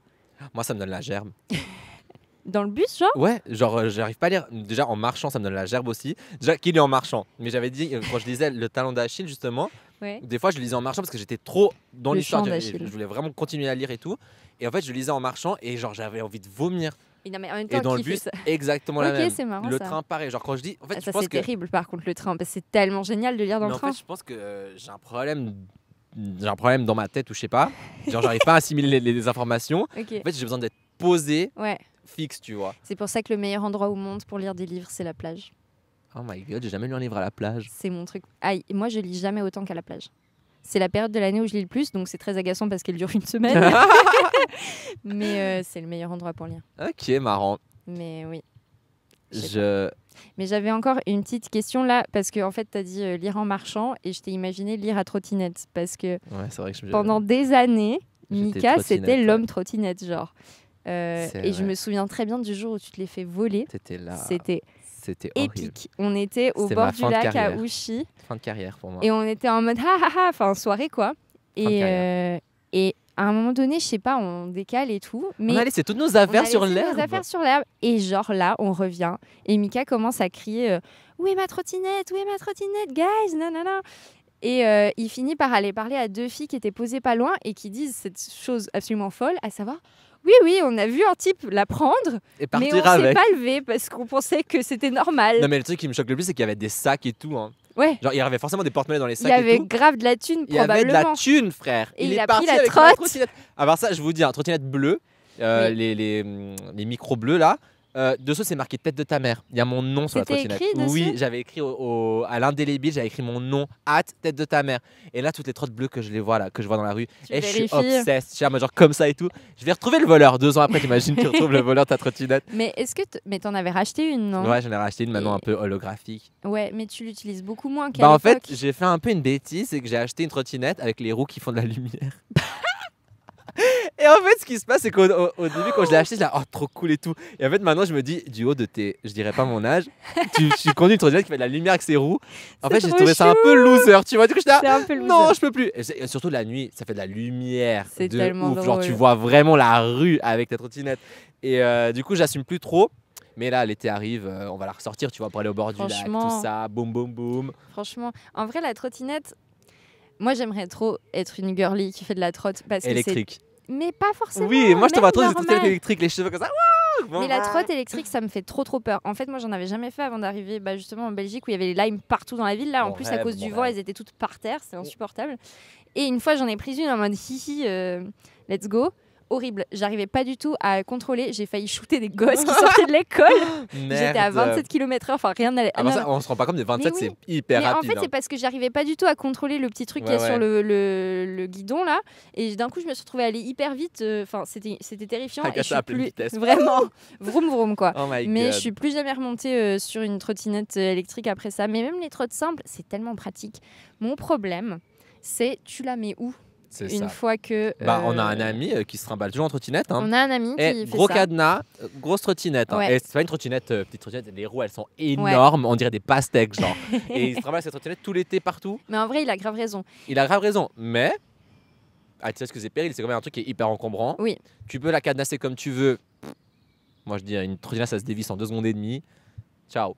moi ça me donne la gerbe. Dans le bus, genre? Ouais, genre j'arrive pas à lire. Déjà en marchant ça me donne la gerbe aussi. Déjà qu'il est en marchant. Mais j'avais dit quand je lisais le talon d'Achille justement, des fois je lisais en marchant parce que j'étais trop dans l'histoire. Je voulais vraiment continuer à lire et tout. Et en fait je lisais en marchant et genre j'avais envie de vomir. Et, non, mais en même temps, et dans le bus, exactement la même. C'est marrant, le ça. Train, pareil. Genre quand je dis, en fait, ça c'est terrible par contre le train, parce que c'est tellement génial de lire dans le train. En fait, je pense que j'ai un problème dans ma tête ou je sais pas. Genre j'arrive pas à assimiler les informations. En fait, j'ai besoin d'être posé, fixe, tu vois. C'est pour ça que le meilleur endroit au monde pour lire des livres, c'est la plage. Oh my god, j'ai jamais lu un livre à la plage. C'est mon truc. Moi, je lis jamais autant qu'à la plage. C'est la période de l'année où je lis le plus, donc c'est très agaçant parce qu'elle dure une semaine. Mais c'est le meilleur endroit pour lire. Ok, marrant. Mais oui. Mais j'avais encore une petite question là, parce que en fait, tu as dit lire en marchant et je t'ai imaginé lire à trottinette. Parce que c'est vrai que pendant des années, Mika, c'était l'homme trottinette, genre. Et je me souviens très bien du jour où tu te l'es fait voler. T'étais là. C'était épique. Horrible. On était au bord du lac à Ouchy. Fin de carrière pour moi. Et on était en mode enfin soirée quoi. Et à un moment donné, je sais pas, on décale et tout. Mais on a laissé toutes nos affaires sur l'herbe. Et genre là, on revient. Et Mika commence à crier où est ma trottinette, guys, nanana. Et il finit par aller parler à deux filles qui étaient posées pas loin et qui disent cette chose absolument folle, à savoir oui, on a vu un type la prendre, et partir mais on avec. s'est pas levé parce qu'on pensait que c'était normal. Non mais le truc qui me choque le plus, c'est qu'il y avait des sacs et tout. Hein. Ouais. Genre il y avait forcément des porte-monnaies dans les sacs. Il y avait grave de la thune probablement. Il y avait de la thune, frère. Et il est a parti pris la avec trottinette. Alors ça, je vous dis, un trottinette bleu, les micros bleus là. Dessous c'est marqué tête de ta mère. Il y a mon nom sur la trottinette. Écrit dessus? Oui, j'avais écrit à l'indélébile, j'avais écrit mon nom, tête de ta mère. Et là toutes les trottes bleues que je vois dans la rue, et je suis obsesse, genre comme ça et tout. Je vais retrouver le voleur 2 ans après. T'imagines, tu retrouves le voleur de ta trottinette. Mais est-ce que mais t'en avais racheté une, non? Ouais, j'en ai racheté une maintenant un peu holographique. Ouais, mais tu l'utilises beaucoup moins qu'à l'époque. En fait, j'ai fait un peu une bêtise, c'est que j'ai acheté une trottinette avec les roues qui font de la lumière. Et en fait, ce qui se passe, c'est qu'au début, quand je l'ai acheté, je l'ai oh, trop cool et tout. Et en fait, maintenant, je me dis, du haut de tes, je dirais pas mon âge, tu conduis une trottinette qui fait de la lumière avec ses roues. En fait, j'ai trouvé ça un peu loser, tu vois. Du coup, j'étais là, non, je peux plus. Et surtout la nuit, ça fait de la lumière. C'est de tellement ouf. drôle. Genre, tu vois vraiment la rue avec ta trottinette. Et du coup, j'assume plus trop. Mais là, l'été arrive, on va la ressortir, tu vois, pour aller au bord du lac, tout ça, boum, boum, boum. Franchement, en vrai, la trottinette, moi, j'aimerais trop être une girly qui fait de la trotte. Parce électrique. Mais pas forcément. Oui, moi, je te vois trop des normal. trottinettes électriques, les cheveux comme ça. Mais la trotte électrique, ça me fait trop peur. En fait, moi, j'en avais jamais fait avant d'arriver justement en Belgique où il y avait les limes partout dans la ville. Là, en plus, à cause du vent, elles étaient toutes par terre. C'est insupportable. Et une fois, j'en ai pris une en mode hihi, let's go. Horrible. J'arrivais pas du tout à contrôler. J'ai failli shooter des gosses qui sortaient de l'école. J'étais à 27 km/h. Enfin, rien n'allait. Ah bah ça, on se rend pas compte, mais 27, c'est hyper rapide. En fait, c'est parce que j'arrivais pas du tout à contrôler le petit truc qui est sur le guidon là. Et d'un coup, je me suis retrouvée à aller hyper vite. Enfin, c'était terrifiant. Et je suis plus vraiment vroom vroom quoi. Oh mais je suis plus jamais remontée sur une trottinette électrique après ça. Mais même les trottes simples, c'est tellement pratique. Mon problème, c'est tu la mets où? Une fois que. On a un ami qui se trimballe toujours en trottinette. Hein. On a un ami qui fait gros ça. Cadenas, grosse trottinette. Ouais. Hein. Et c'est pas une trottinette, petite trottinette, les roues elles sont énormes, on dirait des pastèques genre. Et il se trimballe cette trottinette tout l'été partout. Mais en vrai, il a grave raison. Il a grave raison, mais. Ah, tu sais ce que c'est péril, c'est quand même un truc qui est hyper encombrant. Oui. Tu peux la cadenasser comme tu veux. Moi je dis, une trottinette ça se dévisse en 2 secondes et demie. Ciao.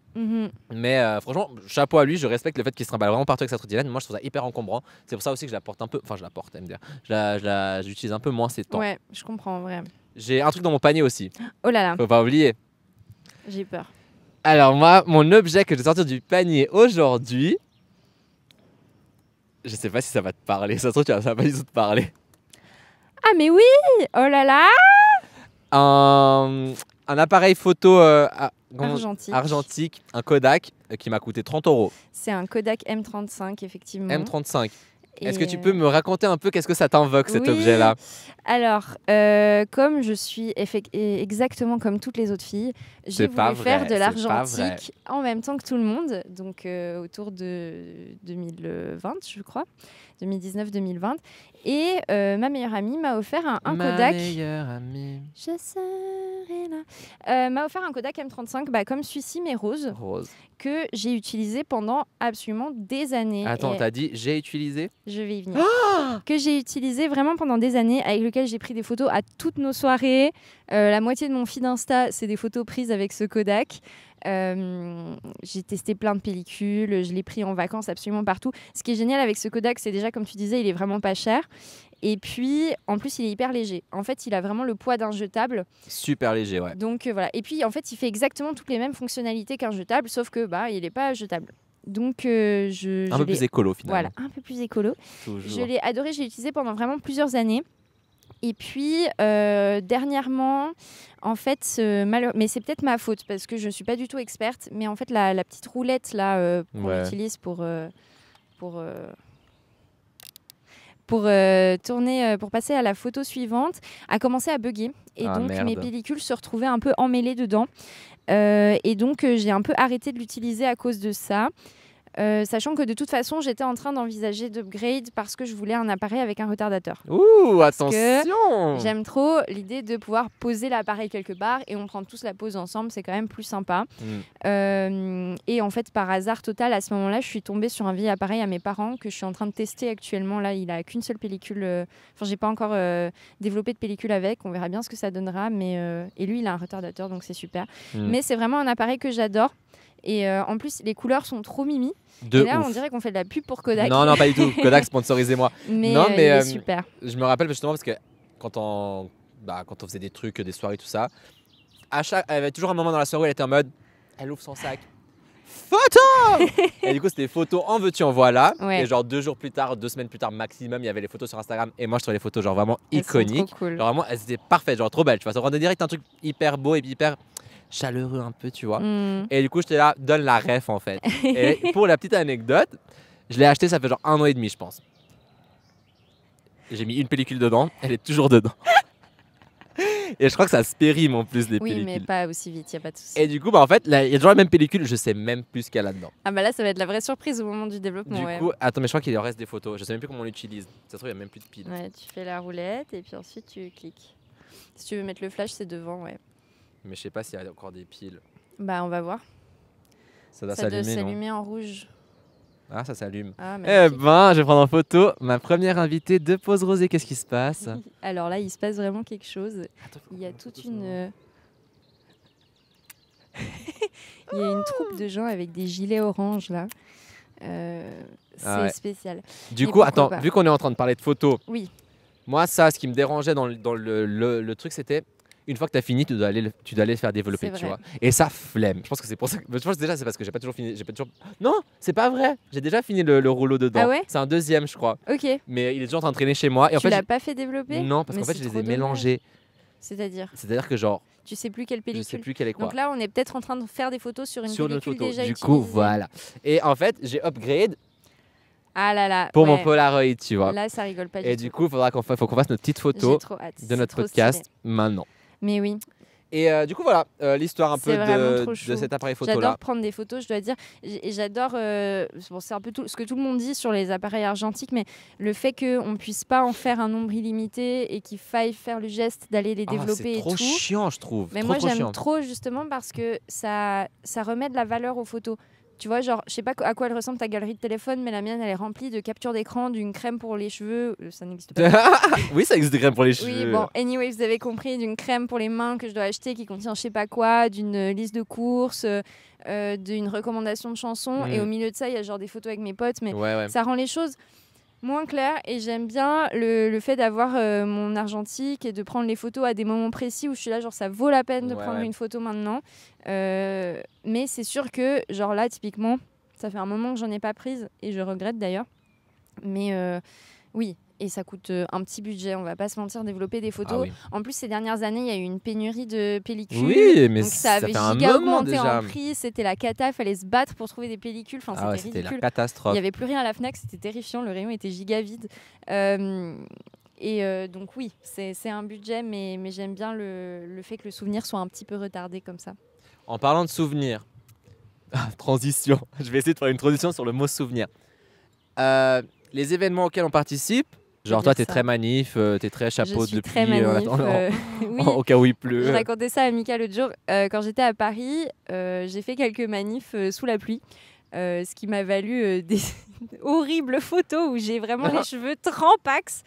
Mais franchement, chapeau à lui, je respecte le fait qu'il se trimballe vraiment partout avec sa trottinette. Moi, je trouve ça hyper encombrant. C'est pour ça aussi que je la porte un peu. Enfin, je la porte, MDR. J'utilise un peu moins ces temps. Ouais, je comprends en vrai. J'ai un truc dans mon panier aussi. Oh là là. Faut pas oublier. J'ai peur. Alors, moi, mon objet que je vais sortir du panier aujourd'hui. Je sais pas si ça va te parler. Ça se trouve, ça va pas du tout te parler. Ah, mais oui! Oh là là! Un appareil photo. Argentique, un Kodak qui m'a coûté 30 €. C'est un Kodak M35, effectivement. M35. Est-ce que tu peux me raconter un peu qu'est-ce que ça t'invoque cet objet-là? Alors, comme je suis exactement comme toutes les autres filles, j'ai voulu faire de l'argentique en même temps que tout le monde, donc autour de 2020, je crois, 2019-2020. Et ma meilleure amie m'a offert un Kodak. Ma meilleure amie. Je serai là. M'a offert un Kodak M35, comme celui-ci, mais rose. Que j'ai utilisé pendant absolument des années. Attends, t'as dit j'ai utilisé? Je vais y venir. Que j'ai utilisé vraiment pendant des années, avec lequel j'ai pris des photos à toutes nos soirées. La moitié de mon feed Insta, c'est des photos prises avec ce Kodak. J'ai testé plein de pellicules, je l'ai pris en vacances absolument partout. Ce qui est génial avec ce Kodak, c'est déjà, comme tu disais, il est vraiment pas cher. Et puis, en plus, il est hyper léger. En fait, il a vraiment le poids d'un jetable. Super léger, ouais. Donc, voilà. Et puis, en fait, il fait exactement toutes les mêmes fonctionnalités qu'un jetable, sauf que il n'est pas jetable. Donc, un peu plus écolo, finalement. Voilà, un peu plus écolo. Toujours. Je l'ai adoré, je l'ai utilisé pendant vraiment plusieurs années. Et puis, dernièrement, en fait, mais c'est peut-être ma faute, parce que je ne suis pas du tout experte, mais en fait, la petite roulette là, qu'on utilise pour tourner, pour passer à la photo suivante, a commencé à bugger. Et donc, mes pellicules se retrouvaient un peu emmêlées dedans. Et donc, j'ai un peu arrêté de l'utiliser à cause de ça. Sachant que de toute façon, j'étais en train d'envisager d'upgrade parce que je voulais un appareil avec un retardateur. Ouh, attention! J'aime trop l'idée de pouvoir poser l'appareil quelque part et on prend tous la pose ensemble, c'est quand même plus sympa. Et en fait, par hasard total, à ce moment-là, je suis tombée sur un vieil appareil à mes parents que je suis en train de tester actuellement. Là, il a qu'une seule pellicule. Enfin, j'ai pas encore développé de pellicule avec. On verra bien ce que ça donnera. Et lui, il a un retardateur, donc c'est super. Mais c'est vraiment un appareil que j'adore. Et en plus, les couleurs sont trop mimi. Et là, on dirait qu'on fait de la pub pour Kodak. Non, pas du tout. Kodak, sponsorisez-moi. Mais il est super. Je me rappelle justement parce que quand on faisait des trucs, des soirées, tout ça, elle avait toujours un moment dans la soirée où elle était en mode, elle ouvre son sac. Photo. Et du coup, c'était photos en veux-tu, en voilà. Et genre 2 jours plus tard, 2 semaines plus tard maximum, il y avait les photos sur Instagram. Et moi, je trouvais les photos genre vraiment iconiques. Trop cool. Genre vraiment, elles étaient parfaites, genre trop belles. Tu vois, ça rendait direct un truc hyper beau et hyper chaleureux un peu, tu vois. Et du coup, j'étais là, donne la ref en fait. Et pour la petite anecdote, je l'ai acheté, ça fait genre 1 an et demi, je pense. J'ai mis une pellicule dedans, elle est toujours dedans. Et je crois que ça se périme en plus, les pellicules. Oui, mais pas aussi vite, il n'y a pas de souci. Et du coup, bah, en fait, il y a toujours la même pellicule, je sais même plus ce qu'il y a là-dedans. Ah bah là, ça va être la vraie surprise au moment du développement. Du coup, attends, mais je crois qu'il en reste des photos. Je sais même plus comment on l'utilise. Ça se trouve, il n'y a même plus de piles. Ouais, tu fais la roulette et puis ensuite tu cliques. Si tu veux mettre le flash, c'est devant, ouais. Mais je sais pas s'il y a encore des piles. Bah, on va voir. Ça doit Ça doit s'allumer, non? s'allumer en rouge. Ah, ça s'allume. Ah, Eh ben, je vais prendre en photo ma première invitée de Pause Rosée. Qu'est-ce qui se passe? Alors là, il se passe vraiment quelque chose. Attends, Il y a toute une... Il y a une troupe de gens avec des gilets orange là. C'est spécial. Du coup, attends, vu qu'on est en train de parler de photos, oui. Moi, ça, ce qui me dérangeait dans le truc, c'était une fois que tu as fini, tu dois aller le faire développer, tu vois. Et ça, flemme. Je pense que c'est pour ça que... Je pense que déjà, c'est parce que j'ai pas toujours fini. Non, c'est pas vrai. J'ai déjà fini le rouleau dedans. Ah ouais? C'est un deuxième, je crois. Ok. Mais il est toujours en train de traîner chez moi. Et tu l'as pas fait développer? Non, parce qu'en fait, je les ai mélangés. C'est-à-dire que genre... Tu sais plus quelle pellicule. Je sais plus quelle est quoi. Donc là, on est peut-être en train de faire des photos sur une pellicule déjà utilisée. Du coup, voilà. Et en fait, j'ai upgrade. Ah là là. Pour mon Polaroid, tu vois. Là, ça rigole pas du tout. Et du coup, il faudra qu'on fasse notre petite photo de notre podcast maintenant. Mais oui. Et du coup, voilà l'histoire un peu de cet appareil photo-là. J'adore prendre des photos, je dois dire. Et j'adore, c'est un peu ce que tout le monde dit sur les appareils argentiques, mais le fait qu'on ne puisse pas en faire un nombre illimité et qu'il faille faire le geste d'aller les développer et tout. C'est trop chiant, je trouve. Mais moi, j'aime trop justement parce que ça remet de la valeur aux photos. Tu vois, genre, je sais pas à quoi elle ressemble ta galerie de téléphone, mais la mienne, elle est remplie de captures d'écran, d'une crème pour les cheveux. Ça n'existe pas. Oui, ça existe des crèmes pour les cheveux. Oui, bon, anyway, vous avez compris, d'une crème pour les mains que je dois acheter qui contient je sais pas quoi, d'une liste de courses, d'une recommandation de chansons. Et au milieu de ça, il y a genre des photos avec mes potes, mais ça rend les choses moins claires. Et j'aime bien le fait d'avoir mon argentique et de prendre les photos à des moments précis où je suis là, genre ça vaut la peine de prendre une photo maintenant. Mais c'est sûr que, genre là, typiquement, ça fait un moment que j'en ai pas prise et je regrette d'ailleurs. Mais oui, et ça coûte un petit budget, on va pas se mentir, développer des photos. Ah oui. En plus, ces dernières années, il y a eu une pénurie de pellicules. Oui, mais donc ça avait giga augmenté en prix. C'était la cata, il fallait se battre pour trouver des pellicules. Enfin, c'était ridicule. La catastrophe. Il n'y avait plus rien à la Fnac, c'était terrifiant, le rayon était giga vide. Donc oui, c'est un budget, mais j'aime bien le fait que le souvenir soit un petit peu retardé comme ça. En parlant de souvenirs, transition, je vais essayer de faire une transition sur le mot souvenir. Les événements auxquels on participe, genre toi t'es très manif, t'es très chapeau de pluie oui, au cas où il pleut. Je racontais ça à Mika l'autre jour. Quand j'étais à Paris, j'ai fait quelques manifs sous la pluie. Ce qui m'a valu des horribles photos où j'ai vraiment les cheveux trempax.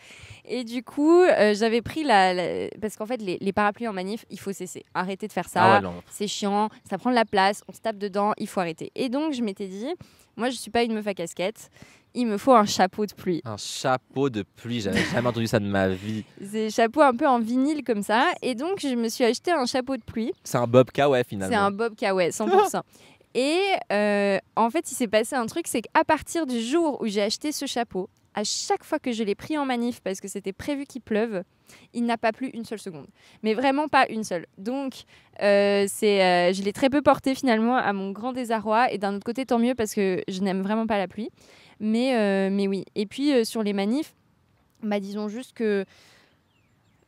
Et du coup, j'avais pris parce qu'en fait, les parapluies en manif, il faut cesser. Arrêtez de faire ça. C'est chiant, ça prend de la place, on se tape dedans, il faut arrêter. Et donc, je m'étais dit, moi, je suis pas une meuf à casquette. Il me faut un chapeau de pluie. Un chapeau de pluie, j'avais jamais entendu ça de ma vie. C'est un chapeau un peu en vinyle comme ça. Et donc, je me suis acheté un chapeau de pluie. C'est un Bob Kawaii finalement. C'est un Bob Kawaii, 100%. Et en fait, il s'est passé un truc, c'est qu'à partir du jour où j'ai acheté ce chapeau, à chaque fois que je l'ai pris en manif, parce que c'était prévu qu'il pleuve, il n'a pas plu une seule seconde. Mais vraiment pas une seule. Donc, je l'ai très peu porté finalement, à mon grand désarroi. Et d'un autre côté, tant mieux, parce que je n'aime vraiment pas la pluie. Mais oui. Et puis, sur les manifs, disons juste que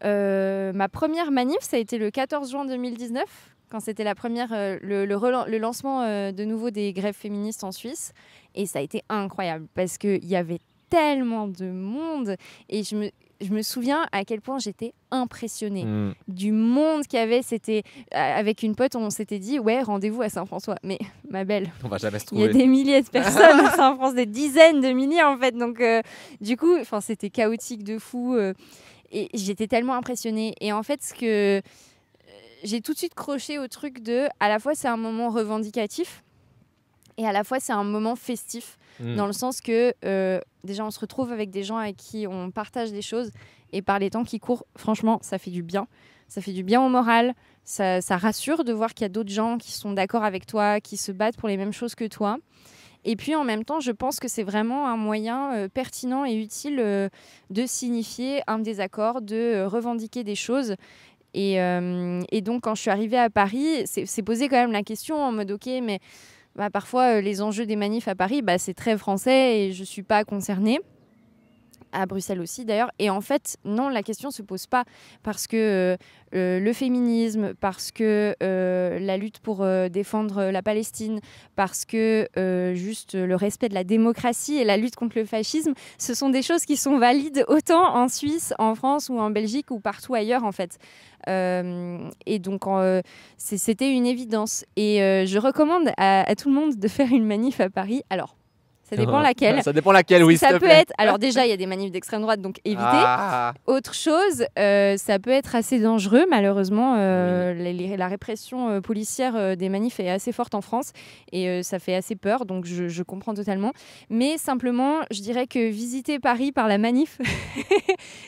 ma première manif, ça a été le 14 juin 2019, quand c'était la première, le lancement de nouveau des grèves féministes en Suisse. Et ça a été incroyable, parce qu'il y avait tellement de monde. Et je me souviens à quel point j'étais impressionnée du monde qu'il y avait. C'était, avec une pote, on s'était dit, ouais, rendez-vous à Saint-François. Mais ma belle, on va jamais se trouver. Il y a des milliers de personnes à Saint-François, des dizaines de milliers en fait. Donc, du coup, c'était chaotique de fou. Et j'étais tellement impressionnée. Et en fait, ce que j'ai tout de suite croché au truc à la fois c'est un moment revendicatif et à la fois c'est un moment festif, dans le sens que déjà on se retrouve avec des gens avec qui on partage des choses, et par les temps qui courent, franchement ça fait du bien. Ça fait du bien au moral, ça rassure de voir qu'il y a d'autres gens qui sont d'accord avec toi, qui se battent pour les mêmes choses que toi. Et puis en même temps, je pense que c'est vraiment un moyen pertinent et utile de signifier un désaccord, de revendiquer des choses. Et donc, quand je suis arrivée à Paris, c'est posé quand même la question en mode, ok, mais parfois, les enjeux des manifs à Paris, c'est très français et je ne suis pas concernée. À Bruxelles aussi d'ailleurs. Et en fait, non, la question ne se pose pas parce que le féminisme, parce que la lutte pour défendre la Palestine, parce que juste le respect de la démocratie et la lutte contre le fascisme, ce sont des choses qui sont valides autant en Suisse, en France ou en Belgique ou partout ailleurs en fait. Et donc c'était une évidence. Et je recommande à tout le monde de faire une manif à Paris. Alors, ça dépend laquelle. Ça dépend laquelle, oui. Ça peut être. Alors déjà, il y a des manifs d'extrême droite, donc évitez. Autre chose, ça peut être assez dangereux. Malheureusement, la répression policière des manifs est assez forte en France et ça fait assez peur. Donc je comprends totalement. Mais simplement, je dirais que visiter Paris par la manif,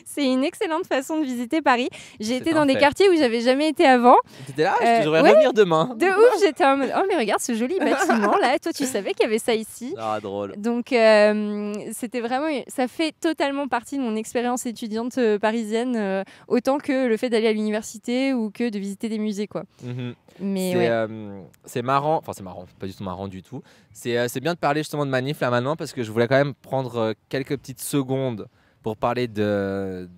c'est une excellente façon de visiter Paris. J'ai été dans des quartiers où j'avais jamais été avant. T'étais là, je devrais revenir demain. De ouf, j'étais en mode oh mais regarde ce joli bâtiment là. Toi, tu savais qu'il y avait ça ici. Ah drôle. Donc, c'était vraiment, ça fait totalement partie de mon expérience étudiante parisienne, autant que le fait d'aller à l'université ou que de visiter des musées, quoi. Mais c'est marrant, enfin c'est marrant, pas du tout marrant du tout. C'est bien de parler justement de manif là maintenant parce que je voulais quand même prendre quelques petites secondes pour parler de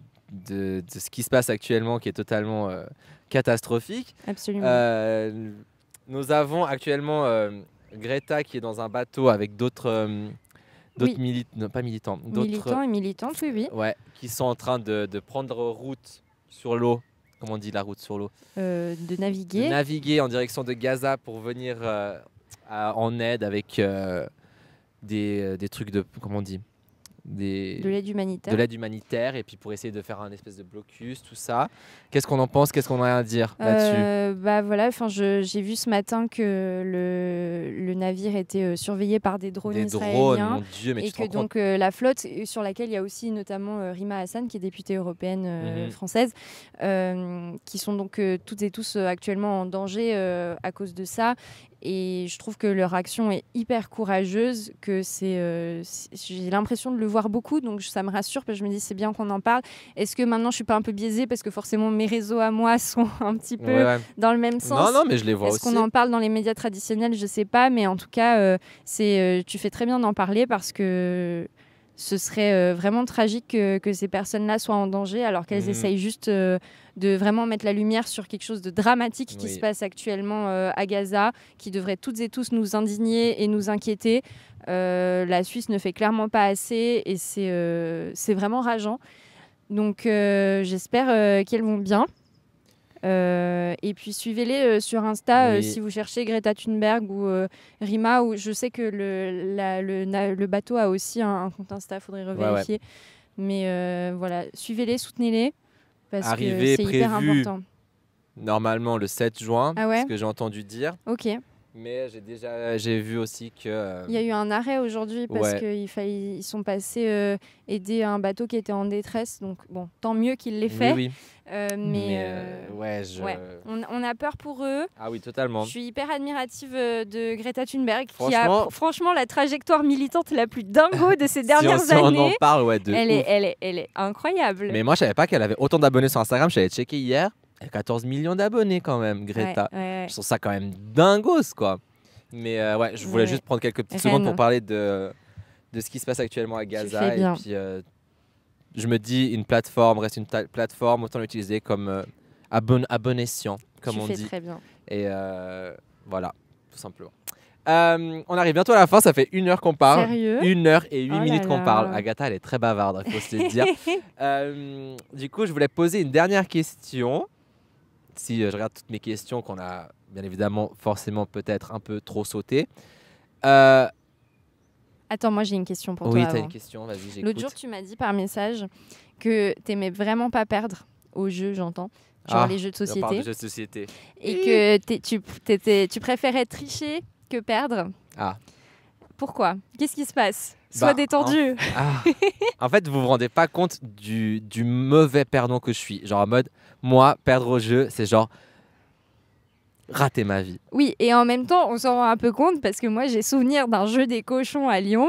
ce qui se passe actuellement, qui est totalement catastrophique. Absolument. Nous avons actuellement Greta qui est dans un bateau avec d'autres militants et militantes, oui. Ouais, qui sont en train de prendre route sur l'eau. Comment on dit la route sur l'eau De naviguer. De naviguer en direction de Gaza pour venir en aide avec des trucs de... Comment on dit de l'aide humanitaire. De l'aide humanitaire et puis pour essayer de faire un espèce de blocus, tout ça. Qu'est-ce qu'on en pense? Qu'est-ce qu'on a à dire là-dessus? Voilà, j'ai vu ce matin que le navire était surveillé par des drones israéliens. Mon Dieu, mais et que donc la flotte sur laquelle il y a aussi notamment Rima Hassan qui est députée européenne française, qui sont donc toutes et tous actuellement en danger à cause de ça. Et je trouve que leur action est hyper courageuse, que j'ai l'impression de le voir beaucoup, donc ça me rassure, parce que je me dis c'est bien qu'on en parle. Est-ce que maintenant je suis pas un peu biaisée parce que forcément mes réseaux à moi sont un petit peu dans le même sens? Non, mais je les vois aussi. Est-ce qu'on en parle dans les médias traditionnels? Je sais pas, mais en tout cas, tu fais très bien d'en parler parce que ce serait vraiment tragique que ces personnes-là soient en danger alors qu'elles essayent juste de vraiment mettre la lumière sur quelque chose de dramatique qui se passe actuellement à Gaza, qui devrait toutes et tous nous indigner et nous inquiéter. La Suisse ne fait clairement pas assez et c'est vraiment rageant. Donc j'espère qu'elles vont bien. Et puis suivez-les sur Insta si vous cherchez Greta Thunberg ou Rima, ou je sais que le bateau a aussi un compte Insta, faudrait revérifier. Mais voilà, suivez-les, soutenez-les parce que c'est hyper important. Normalement le 7 juin, ce que j'ai entendu dire. Ok. Mais j'ai vu aussi que... Il y a eu un arrêt aujourd'hui parce qu'ils sont passés aider un bateau qui était en détresse. Donc bon, tant mieux qu'ils l'aient fait. Oui. On a peur pour eux. Ah oui, totalement. Je suis hyper admirative de Greta Thunberg qui a franchement la trajectoire militante la plus dingo de ces dernières années. On en parle, elle est incroyable. Mais moi, je savais pas qu'elle avait autant d'abonnés sur Instagram. J'avais checké hier. Elle a 14 millions d'abonnés quand même, Greta. Je trouve ça quand même dingos, quoi. Mais je voulais juste prendre quelques petites secondes pour parler de ce qui se passe actuellement à Gaza. Et puis, je me dis, une plateforme reste une plateforme, autant l'utiliser comme bon escient, comme on dit. Tu fais très bien. Et voilà, tout simplement. On arrive bientôt à la fin, ça fait 1 heure qu'on parle. Sérieux? 1 heure et 8 minutes qu'on parle. Agatha, elle est très bavarde, il faut se le dire. Du coup, je voulais poser une dernière question. Si je regarde toutes mes questions qu'on a bien évidemment forcément peut-être un peu trop sautées. Attends, moi j'ai une question pour toi. Oui, tu as une question, vas-y, j'écoute. L'autre jour, tu m'as dit par message que tu n'aimais vraiment pas perdre au jeu, j'entends. Genre les jeux de société. On parle de jeux de société. Et que tu préférais tricher que perdre. Pourquoi? Qu'est-ce qui se passe? Sois détendu. En fait, vous vous rendez pas compte du mauvais perdant que je suis. Genre en mode, moi, perdre au jeu, c'est genre rater ma vie. Oui, et en même temps, on s'en rend un peu compte parce que moi, j'ai souvenir d'un jeu des cochons à Lyon.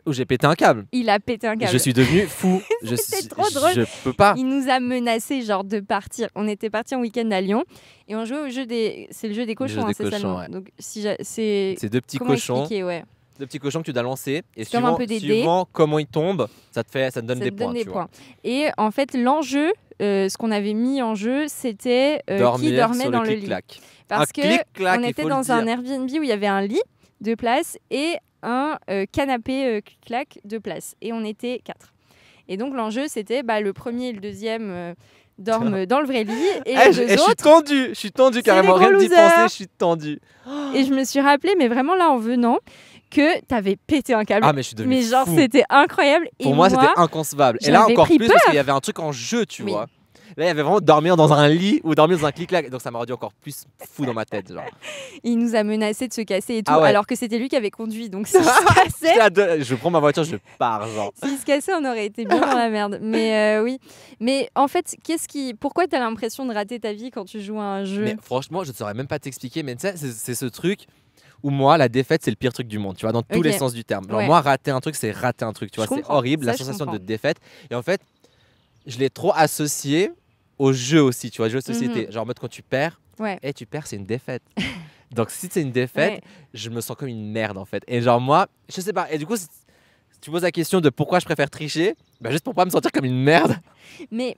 Où j'ai pété un câble. Il a pété un câble. Je suis devenu fou. C'était trop drôle. Je peux pas. Il nous a menacé genre de partir. On était partis en week-end à Lyon et on jouait au jeu des... C'est le jeu des cochons, c'est ça. Ouais. Donc, c'est 2 petits cochons. de petits cochons que tu dois lancer. Et comme un peu des dés. Suivant comment ils tombent, ça te donne des points. Et en fait, l'enjeu, ce qu'on avait mis en jeu, c'était qui dormait dans le lit. Parce qu'on était dans un Airbnb où il y avait un lit de place et un canapé clic-clac de place. Et on était 4. Et donc l'enjeu, c'était le premier et le deuxième dorment dans le vrai lit. Et les deux autres, je suis tendu carrément. Rien d'y penser, je suis tendu. Et je me suis rappelé, mais vraiment là en venant, que t'avais pété un câble. Ah, mais je suis devenu fou. C'était incroyable. Pour moi, c'était inconcevable. Et là, encore plus, parce qu'il y avait un truc en jeu, tu vois. Là, il y avait vraiment dormir dans un lit ou dormir dans un clic-clac. Donc, ça m'a rendu encore plus fou dans ma tête. Genre. Il nous a menacé de se casser et tout, alors que c'était lui qui avait conduit. Donc, s'il se cassait... je prends ma voiture, je pars. Genre. S'il se cassait, on aurait été bien dans la merde. Mais oui. Mais en fait, pourquoi t'as l'impression de rater ta vie quand tu joues à un jeu ? Mais franchement, je ne saurais même pas t'expliquer. Mais tu sais, c'est ce truc où moi, la défaite, c'est le pire truc du monde. Tu vois, dans tous les sens du terme. Genre, moi, rater un truc, c'est rater un truc. Tu vois, c'est horrible, la sensation de défaite. Et en fait, je l'ai trop associé au jeu aussi, tu vois, jeu de société. Genre en mode quand tu perds, tu perds, c'est une défaite. Donc si c'est une défaite, je me sens comme une merde en fait. Et genre moi, je sais pas. Et du coup, si tu poses la question de pourquoi je préfère tricher, juste pour pas me sentir comme une merde. Mais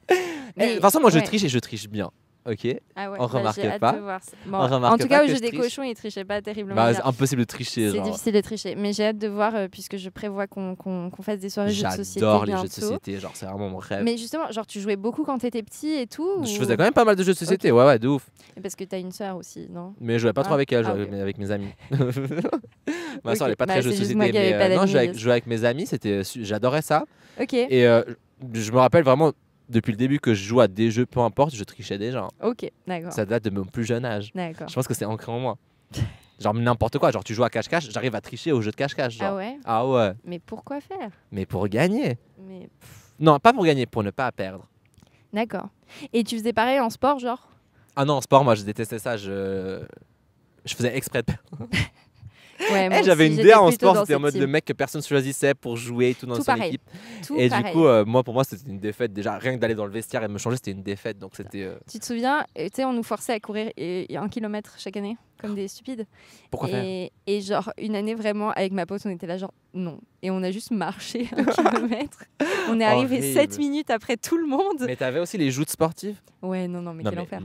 de toute façon, moi je triche et je triche bien. Ok, on remarque pas. Bon, en tout cas, au jeu des cochons, ils trichaient pas terriblement. C'est impossible de tricher. C'est difficile de tricher, mais j'ai hâte de voir puisque je prévois qu'on fasse des soirées jeux de société. J'adore les jeux de société, genre c'est vraiment mon rêve. Mais justement, genre tu jouais beaucoup quand t'étais petit et tout. Je faisais quand même pas mal de jeux de société, ouais, de ouf. Et parce que t'as une sœur aussi, non ? Mais je jouais pas trop avec elle, mais avec mes amis. Ma soeur elle est pas très jeu de société, mais non, je jouais avec mes amis, j'adorais ça. Ok. Et je me rappelle vraiment. Depuis le début que je joue à des jeux, peu importe, je trichais déjà. Ok, d'accord. Ça date de mon plus jeune âge. D'accord. Je pense que c'est ancré en moi. Genre n'importe quoi, genre tu joues à cache-cache, j'arrive à tricher au jeu de cache-cache. Genre. Ah ouais ? Ah ouais. Mais pourquoi faire ? Mais pour gagner. Non, pas pour gagner, pour ne pas perdre. D'accord. Et tu faisais pareil en sport, genre ? Ah non, en sport, moi je détestais ça. Je faisais exprès de perdre. Ouais, j'avais une idée en sport, c'était en mode le mec que personne choisissait pour jouer et tout dans son équipe. Et du coup, moi pour moi c'était une défaite déjà. Rien que d'aller dans le vestiaire et me changer, c'était une défaite. Donc c'était. Tu te souviens, on nous forçait à courir 1 kilomètre chaque année, comme des stupides. Pourquoi faire ? Et genre une année vraiment avec ma pote, on était là genre non. Et on a juste marché 1 kilomètre. On est arrivé 7 minutes après tout le monde. Mais t'avais aussi les joutes sportives ? Ouais, non, mais quel enfer.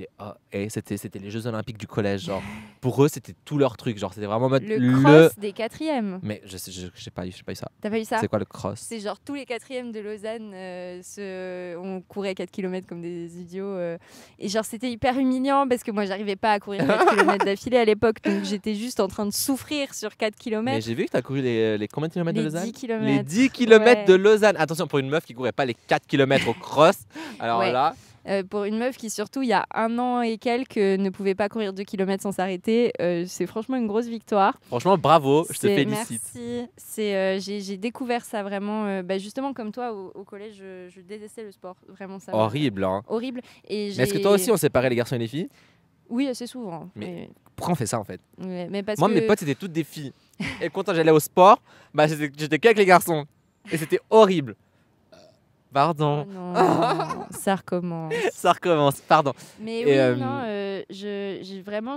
Et c'était les Jeux Olympiques du collège, genre. Pour eux, c'était tout leur truc, genre c'était vraiment mode le cross des 4e. Mais je sais pas eu ça. T'as pas eu ça ? C'est quoi le cross ? C'est genre tous les 4e de Lausanne, on courait 4 km comme des idiots. Et genre c'était hyper humiliant parce que moi j'arrivais pas à courir 4 km d'affilée à l'époque, donc j'étais juste en train de souffrir sur 4 km. Mais j'ai vu que t'as couru les combien de kilomètres de Lausanne ? 10 km. Les 10 km de Lausanne. Attention, pour une meuf qui courait pas les 4 km au cross. Alors là. Pour une meuf qui, surtout, il y a 1 an et quelques, ne pouvait pas courir 2 km sans s'arrêter, c'est franchement une grosse victoire. Franchement, bravo, je te félicite. Merci. J'ai découvert ça vraiment, justement comme toi, au collège, je détestais le sport. Vraiment, ça. Horrible, hein. Horrible. Mais est-ce que toi aussi, on séparait les garçons et les filles ? Oui, assez souvent. Mais pourquoi on fait ça en fait ? Mais parce Moi, mes potes, c'était toutes des filles. Et quand j'allais au sport, j'étais qu'avec les garçons. Et c'était horrible. Pardon. Oh non, ça recommence. Pardon. Mais oui, non,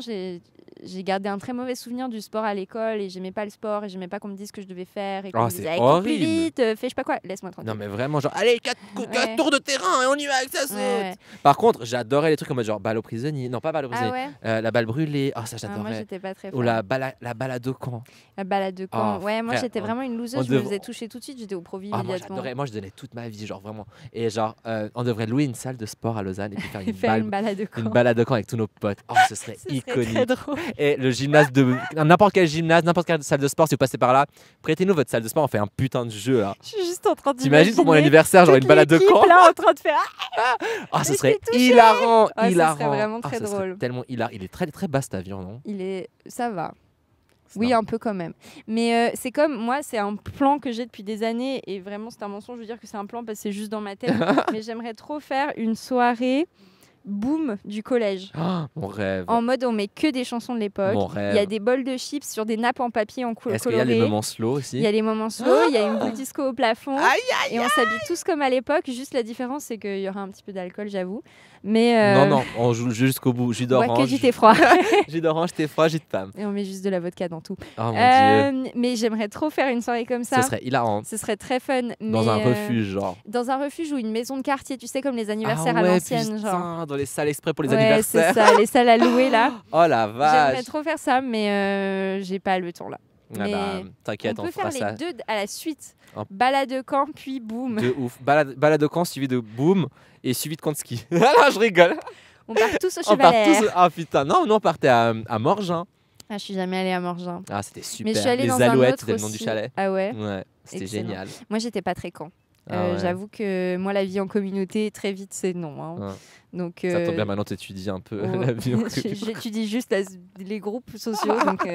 j'ai gardé un très mauvais souvenir du sport à l'école et j'aimais pas le sport et j'aimais pas qu'on me dise ce que je devais faire et qu'on me disait cours plus vite, fais je sais pas quoi, laisse-moi tranquille. Non mais vraiment genre allez 4 tours de terrain et on y va avec ça saute. Ouais. Par contre, j'adorais les trucs comme genre balle au prisonnier, non pas balle au prisonnier, la balle brûlée, ça j'adorais. Moi j'étais pas très fan. Ou la balade au camp. La balade de camp. Moi j'étais vraiment une loseuse, je me faisais toucher tout de suite, j'étais au Provi immédiatement. Moi je donnais toute ma vie genre vraiment. Et genre on devrait louer une salle de sport à Lausanne et puis faire une balade de camp. Une balade de camp avec tous nos potes. Ce serait iconique. Très drôle. Et le gymnase n'importe quel gymnase, n'importe quelle salle de sport, si vous passez par là, prêtez-nous votre salle de sport, on fait un putain de jeu là. Je suis juste en train de t'imagines pour mon anniversaire, genre une balade de camp là en train de faire ce serait hilarant. Ce serait vraiment très drôle. Tellement hilarant. Il est très très bas cet avion, non ? Ça va. Oui, un peu quand même. Mais c'est comme, moi, c'est un plan que j'ai depuis des années et vraiment, c'est un mensonge de dire que c'est un plan parce que c'est juste dans ma tête. Mais j'aimerais trop faire une soirée boom du collège. Oh, mon rêve. En mode, on met que des chansons de l'époque. Mon rêve. Il y a des bols de chips sur des nappes en papier en coloré. Est-ce qu'il y a les moments slow aussi? Il y a les moments slow, il y a une boule disco au plafond. Et on s'habille tous comme à l'époque. Juste la différence, c'est qu'il y aura un petit peu d'alcool, j'avoue. Mais Non, on joue jusqu'au bout. Jus d'orange. Ouais, que du thé froid. Jus d'orange, thé froid, jus de pomme. Et on met juste de la vodka dans tout. Oh mon Dieu. Mais j'aimerais trop faire une soirée comme ça. Ce serait hilarant. Ce serait très fun. Dans un refuge, genre. Dans un refuge ou une maison de quartier, tu sais, comme les anniversaires à l'ancienne. Genre. Dans les salles exprès pour les anniversaires. C'est ça, les salles à louer là. Oh la vache. J'aimerais trop faire ça, mais j'ai pas le temps là. Ah mais t'inquiète, on peut faire ça. les deux à la suite. Balade de camp, puis boum. De ouf. Balade de camp suivi de boum et suivi de camp de ski. Ah, je rigole. On part tous au Chevalet. Ah putain, non, nous on partait à Morgin. Ah, je suis jamais allée à Morgin. Ah, c'était super. Mais je suis allée les dans Alouettes, c'était le nom du chalet. Ah ouais. Ouais, c'était génial. Moi, j'étais pas très camp. Ouais. J'avoue que moi, la vie en communauté, très vite, c'est non. Hein. Ouais. Donc, ça tombe bien, maintenant tu étudies un peu la vie en communauté. J'étudie juste les groupes sociaux, donc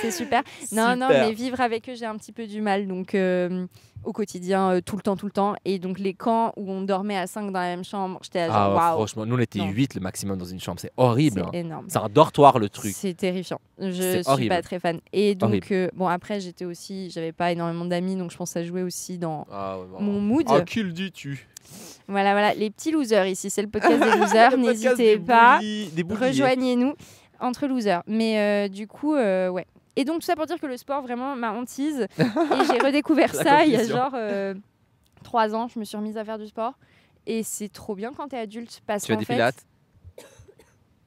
c'est super. Non, mais vivre avec eux, j'ai un petit peu du mal. Donc, au quotidien, tout le temps. Et donc, les camps où on dormait à 5 dans la même chambre, j'étais genre, waouh. Franchement, nous on était 8 le maximum dans une chambre. C'est horrible. C'est énorme. C'est un dortoir le truc. C'est terrifiant. Je suis pas très fan. Et donc, bon, après, j'avais pas énormément d'amis, donc je pense que ça jouait aussi dans mon mood. Ah, qui le dis-tu? Voilà, les petits losers ici, c'est le podcast des losers. N'hésitez pas, rejoignez-nous entre losers. Mais du coup, ouais. Et donc tout ça pour dire que le sport vraiment m'a hantise. Et j'ai redécouvert ça il y a genre 3 ans. Je me suis remise à faire du sport. Et c'est trop bien quand t'es adulte. Parce tu fais des pilates?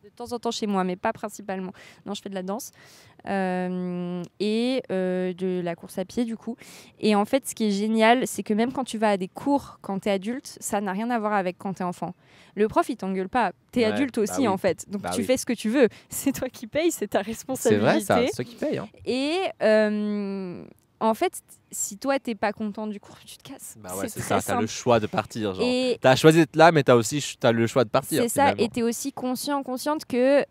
De temps en temps chez moi, mais pas principalement. Non, je fais de la danse et de la course à pied du coup. Et en fait, ce qui est génial, c'est que même quand tu vas à des cours quand t'es adulte, ça n'a rien à voir avec quand t'es enfant. Le prof, il t'engueule pas. T'es adulte aussi, oui. en fait. Donc tu fais ce que tu veux. C'est toi qui payes, c'est ta responsabilité. C'est vrai, ça, c'est toi qui paye. Hein. Et en fait, si toi t'es pas content du cours, tu te casses. Bah ouais, c'est ça. T'as le choix de partir. Genre. Et t'as choisi d'être là, mais t'as le choix de partir. C'est ça. Et t'es aussi consciente que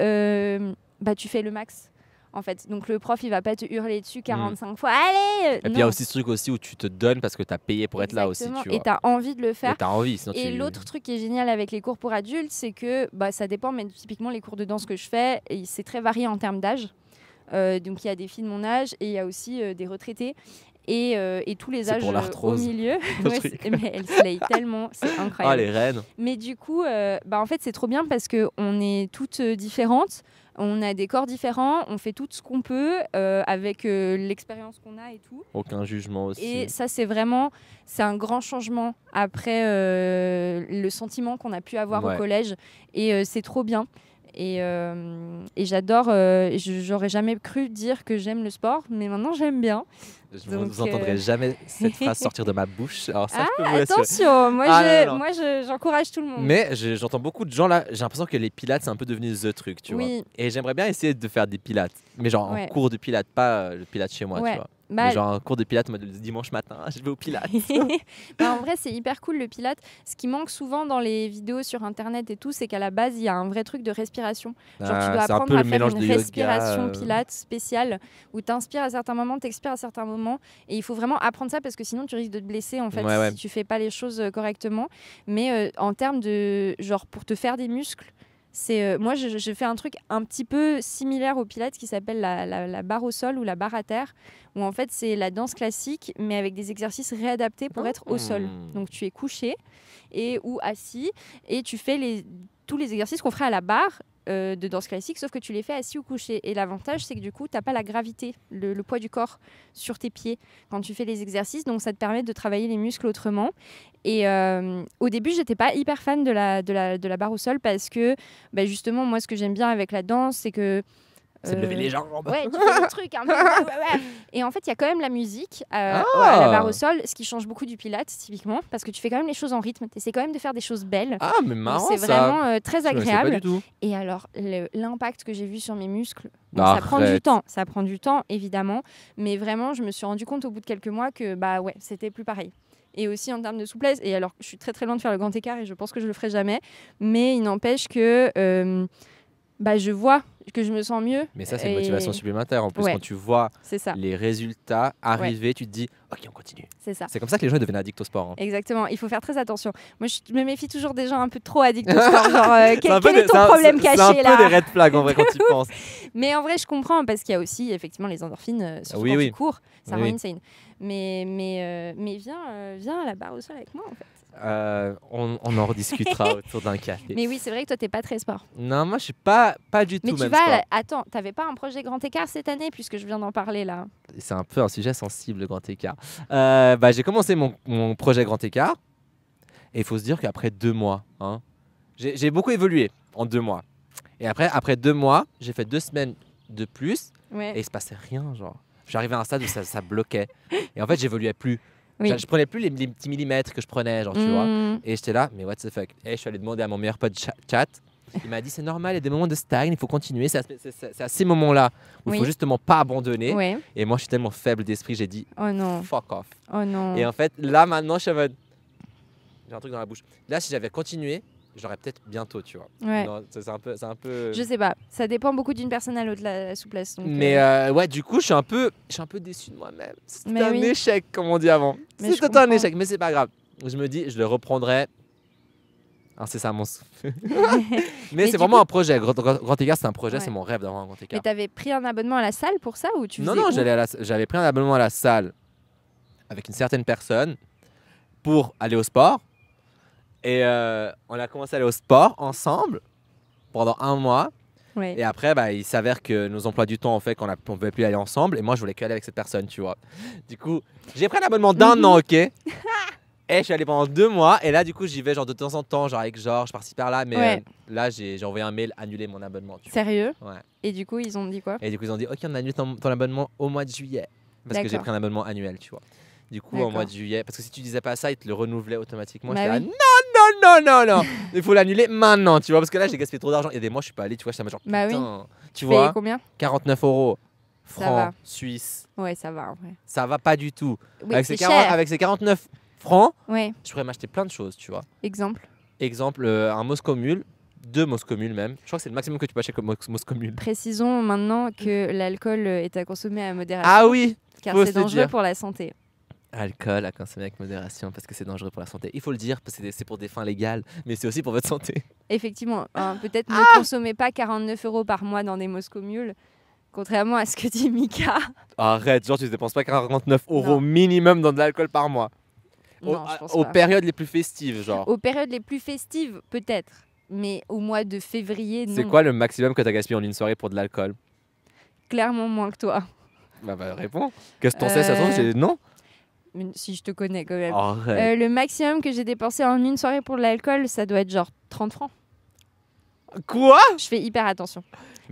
tu fais le max. En fait, donc le prof il va pas te hurler dessus 45 fois. Allez. Et puis il y a aussi ce truc aussi où tu te donnes parce que t'as payé pour être là aussi. Tu vois. Et t'as envie de le faire. Et t'as envie. Sinon l'autre truc qui est génial avec les cours pour adultes, c'est que ça dépend. Mais typiquement les cours de danse que je fais, c'est très varié en termes d'âge. Donc il y a des filles de mon âge et il y a aussi des retraités. Et tous les âges au milieu. Mais elles slayent tellement, c'est incroyable. Ah, les reines. Mais du coup, en fait, c'est trop bien parce qu'on est toutes différentes, on a des corps différents, on fait tout ce qu'on peut avec l'expérience qu'on a et tout. Aucun jugement aussi. Et ça, c'est un grand changement après le sentiment qu'on a pu avoir au collège. Et c'est trop bien. Et j'adore, j'aurais jamais cru dire que j'aime le sport, mais maintenant j'aime bien. Vous n'entendrez jamais cette phrase sortir de ma bouche. Alors ça, je peux vous attention, moi j'encourage tout le monde. Mais j'entends beaucoup de gens là, j'ai l'impression que les pilates c'est un peu devenu the truc, tu vois. Et j'aimerais bien essayer de faire des pilates, mais genre en cours de pilates, pas le pilates chez moi, tu vois. Mais genre un cours de pilates le dimanche matin, je vais au pilates. En vrai, c'est hyper cool le pilates. Ce qui manque souvent dans les vidéos sur internet et tout, c'est qu'à la base, il y a un vrai truc de respiration. Genre, tu dois apprendre à faire une respiration pilates spéciale où tu inspires à certains moments, tu expires à certains moments. Et il faut vraiment apprendre ça parce que sinon, tu risques de te blesser en fait si tu fais pas les choses correctement. Mais en termes de genre pour te faire des muscles, moi je fais un truc un petit peu similaire au pilates qui s'appelle la barre au sol ou la barre à terre, où en fait c'est la danse classique mais avec des exercices réadaptés pour être au sol. Donc tu es couché ou assis et tu fais tous les exercices qu'on ferait à la barre de danse classique, sauf que tu les fais assis ou couché. Et l'avantage, c'est que du coup, tu n'as pas la gravité, le poids du corps sur tes pieds quand tu fais les exercices. Donc, ça te permet de travailler les muscles autrement. Et au début, je n'étais pas hyper fan de la barre au sol parce que, justement, moi, ce que j'aime bien avec la danse, c'est que c'est de lever les jambes. Ouais, tu fais le truc. Hein, ouais. Et en fait, il y a quand même la musique à la barre au sol, ce qui change beaucoup du pilates, typiquement, parce que tu fais quand même les choses en rythme. Tu essaies quand même de faire des choses belles. Ah, mais marrant, c'est vraiment très agréable. Pas du tout. Et alors, l'impact que j'ai vu sur mes muscles, ça prend du temps. Ça prend du temps, évidemment. Mais vraiment, je me suis rendu compte au bout de quelques mois que c'était plus pareil. Et aussi en termes de souplesse. Et alors, je suis très très loin de faire le grand écart et je pense que je le ferai jamais. Mais il n'empêche que Bah, je vois que je me sens mieux. Mais ça, c'est une motivation supplémentaire. En plus, quand tu vois les résultats arriver, tu te dis ok, on continue. C'est ça. C'est comme ça que les gens deviennent addicts au sport. Exactement. Il faut faire très attention. Moi, je me méfie toujours des gens un peu trop addicts au sport. Genre, quel est ton problème caché là? C'est un peu des red flags en vrai quand tu penses. Mais en vrai, je comprends parce qu'il y a aussi effectivement les endorphines sur quand tu cours. Ça rend insane. Mais viens à la barre au sol avec moi en fait. On en rediscutera autour d'un café. Mais oui, c'est vrai que toi, t'es pas très sport. Non, moi, je suis pas du tout. Mais tu vas. Attends, t'avais pas un projet grand écart cette année puisque je viens d'en parler là. C'est un peu un sujet sensible, le grand écart. J'ai commencé mon projet grand écart. Et il faut se dire qu'après 2 mois, j'ai beaucoup évolué en 2 mois. Et après 2 mois, j'ai fait 2 semaines de plus. Et il se passait rien, genre. J'arrivais à un stade où ça bloquait. Et en fait, j'évoluais plus. Oui. Je prenais plus les petits millimètres que je prenais, genre, tu vois. Et j'étais là, mais what the fuck. Et je suis allé demander à mon meilleur pote chat. Il m'a dit, c'est normal, il y a des moments de stagne, il faut continuer. C'est à ces moments-là où il faut justement pas abandonner. Oui. Et moi, je suis tellement faible d'esprit, j'ai dit, oh non. Fuck off. Oh non. Et en fait, là, maintenant, je suis en mode, j'ai un truc dans la bouche. Là, si j'avais continué, j'aurais peut-être bientôt, tu vois. Ouais. Non, c'est un peu. Je sais pas. Ça dépend beaucoup d'une personne à l'autre, la souplesse. Donc mais ouais, du coup, je suis un peu déçu de moi-même. C'était un échec, comme on dit avant. C'était un échec, mais c'est pas grave. Je me dis, je le reprendrai. C'est ça mon mais c'est vraiment un projet. Grand écart, c'est un projet, c'est mon rêve d'avoir un grand écart. Mais t'avais pris un abonnement à la salle pour ça ou tu faisais Non, j'avais pris un abonnement à la salle avec une certaine personne pour aller au sport. Et on a commencé à aller au sport ensemble pendant 1 mois. Ouais. Et après, il s'avère que nos emplois du temps ont fait qu'on ne pouvait plus aller ensemble. Et moi, je voulais qu'aller avec cette personne, tu vois. Du coup, j'ai pris un abonnement d'1 an, ok. Et je suis allé pendant 2 mois. Et là, du coup, j'y vais genre de temps en temps, genre avec Georges, par-ci par-là. Mais là, j'ai envoyé un mail, annuler mon abonnement. Tu Sérieux? vois. Ouais. Et du coup, ils ont dit quoi? Et du coup, ils ont dit, ok, on annule ton abonnement au mois de juillet. Parce que j'ai pris un abonnement annuel, tu vois. Du coup, au mois de juillet, parce que si tu disais pas ça, ils te le renouvelaient automatiquement. Bah oui. Non, il faut l'annuler maintenant, tu vois, parce que là j'ai gaspillé trop d'argent. Il y a des mois je suis pas allé, tu vois, ça m'a genre putain, oui. Tu vois, combien? 49 € francs suisses. Ouais, ça va en vrai. Ça va pas du tout. Oui, avec ces 49 francs, ouais. Je pourrais m'acheter plein de choses, tu vois. Exemple, un Moscomule, 2 Moscomules même. Je crois que c'est le maximum que tu peux acheter comme Moscomule. Précisons maintenant que l'alcool est à consommer à modération. Ah oui, car c'est dangereux pour la santé. Alcool à consommer avec modération parce que c'est dangereux pour la santé. Il faut le dire parce que c'est pour des fins légales, mais c'est aussi pour votre santé. Effectivement, peut-être ne consommez pas 49 € par mois dans des Moscomules, contrairement à ce que dit Mika. Arrête, genre tu ne dépenses pas 49 € minimum dans de l'alcool par mois. Non, je pense aux pas. périodes les plus festives, genre. Aux périodes les plus festives, peut-être, mais au mois de février, non. C'est quoi le maximum que tu as gaspillé en une soirée pour de l'alcool? Clairement moins que toi. Bah réponds. Qu'est-ce que t'en sais? Ça se trouve, non? Si je te connais quand même. Le maximum que j'ai dépensé en une soirée pour de l'alcool, ça doit être genre 30 francs. Quoi? Je fais hyper attention.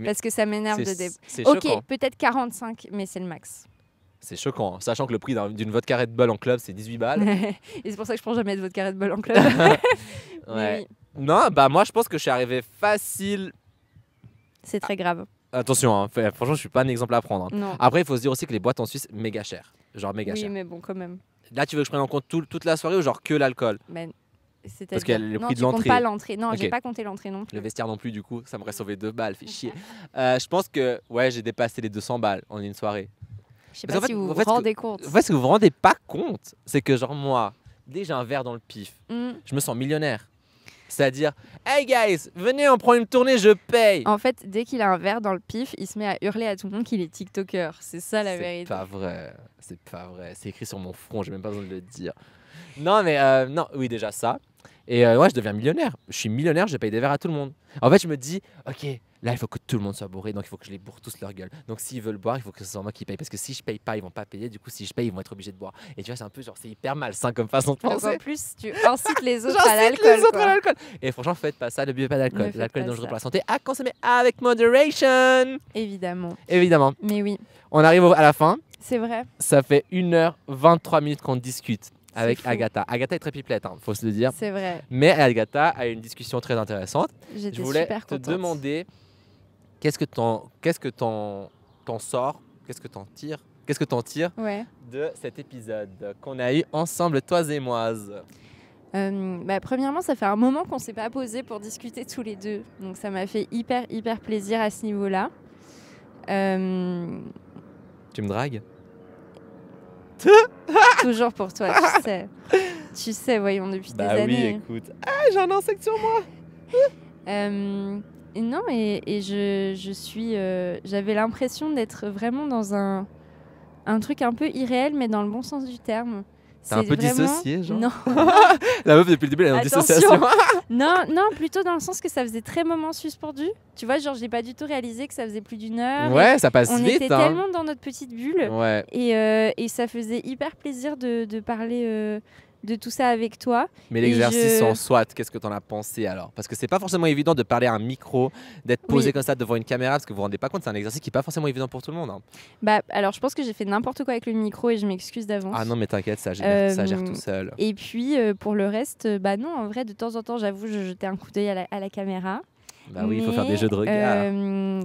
Parce que ça m'énerve de c'est choquant. Ok, peut-être 45, mais c'est le max. C'est choquant, sachant que le prix d'une vodka Red Bull en club, c'est 18 balles. Et c'est pour ça que je prends jamais de vodka Red Bull en club. Ouais. Oui. Non, moi je pense que je suis arrivé facile. C'est très grave. Attention, franchement, je suis pas un exemple à prendre. Non. Après, il faut se dire aussi que les boîtes en Suisse, méga chères. Genre méga chères. Oui, mais bon, quand même. Là, tu veux que je prenne en compte toute la soirée ou genre que l'alcool? Parce qu'il y a le prix de l'entrée. Non, tu comptes pas l'entrée. Non, j'ai pas compté l'entrée non plus. Le vestiaire non plus, du coup, ça m'aurait sauvé 2 balles, fait chier. Je pense que j'ai dépassé les 200 balles en une soirée. Je sais pas si vous vous rendez compte. En fait, ce que vous vous rendez pas compte, c'est que genre moi, dès que j'ai un verre dans le pif, je me sens millionnaire. C'est-à-dire, hey guys, venez, on prend une tournée, je paye. En fait, dès qu'il a un verre dans le pif, il se met à hurler à tout le monde qu'il est TikToker. C'est ça la vérité. C'est pas vrai. C'est écrit sur mon front, j'ai même pas besoin de le dire. Non, mais non, oui, déjà ça. Et je deviens millionnaire. Je suis millionnaire, je paye des verres à tout le monde. En fait, je me dis, ok, là, il faut que tout le monde soit bourré, donc il faut que je les bourre tous leur gueule. Donc s'ils veulent boire, il faut que ce soit moi qui paye. Parce que si je paye pas, ils vont pas payer. Du coup, si je paye, ils vont être obligés de boire. Et tu vois, c'est un peu genre, c'est hyper malsain comme façon de penser. Donc en plus, tu incites les autres à l'alcool. Et franchement, faites pas ça, ne buvez pas d'alcool. L'alcool est dangereux pour la santé. À consommer avec moderation. Évidemment. Mais oui. On arrive à la fin. C'est vrai. Ça fait 1h23 qu'on discute avec Agatha. Agatha est très pipelette, faut se le dire. C'est vrai. Mais Agatha a une discussion très intéressante. J'étais Je voulais super te contente. demander qu'est-ce que t'en sors, qu'est-ce que t'en tires de cet épisode qu'on a eu ensemble, toi et moi. Premièrement, ça fait un moment qu'on ne s'est pas posé pour discuter tous les deux. Donc ça m'a fait hyper plaisir à ce niveau-là. Tu me dragues? Toujours pour toi, tu sais. Tu sais, voyons, depuis des Bah oui, années. écoute. Ah, j'ai un insecte sur moi. Non, et je suis... j'avais l'impression d'être vraiment dans un truc un peu irréel, mais dans le bon sens du terme. T'es un peu vraiment... dissociée, genre? Non. La meuf, depuis le début, elle est en dissociation. non, plutôt dans le sens que ça faisait très moment suspendu. Tu vois, genre, j'ai pas du tout réalisé que ça faisait plus d'1 heure. Ouais, ça passe on vite. était tellement dans notre petite bulle. Ouais. Et ça faisait hyper plaisir de parler de tout ça avec toi. Mais l'exercice en soi, qu'est-ce que t'en as pensé alors? Parce que c'est pas forcément évident de parler à un micro, d'être posé comme ça devant une caméra, parce que vous vous rendez pas compte, c'est un exercice qui est pas forcément évident pour tout le monde. Hein. Alors, je pense que j'ai fait n'importe quoi avec le micro et je m'excuse d'avance. Ah non, mais t'inquiète, ça gère tout seul. Et puis, pour le reste, non, en vrai, de temps en temps, j'avoue, je jetais un coup d'œil à la caméra. Bah oui, il faut faire des jeux de regard.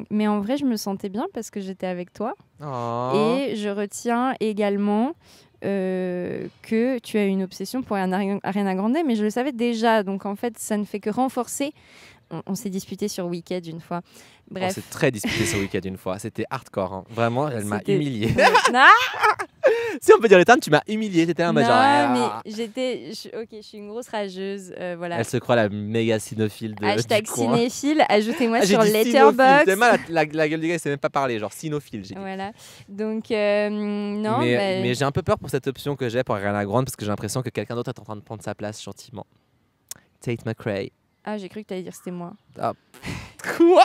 Mais en vrai, je me sentais bien parce que j'étais avec toi. Oh. Et je retiens également que tu as une obsession pour Ariana Grande, mais je le savais déjà. Donc, en fait, ça ne fait que renforcer. On s'est disputé sur Wicked une fois. Bref. On s'est très disputé sur Wicked une fois. C'était hardcore. Hein. Vraiment, elle m'a humilié. Si on peut dire les termes, tu m'as humilié. T'étais un major. Mais je suis une grosse rageuse. Voilà. Elle se croit la méga cinéphile de Hashtag du coin. cinéphile, ajoutez-moi sur dit Letterboxd. C'est mal, la gueule du gars, il sait même pas parler, genre cynophile, j'ai dit. Voilà. Donc, non. Mais j'ai un peu peur pour cette option que j'ai pour Ariana Grande parce que j'ai l'impression que quelqu'un d'autre est en train de prendre sa place gentiment. Tate McRae. Ah, j'ai cru que tu allais dire c'était moi. Ah. Quoi?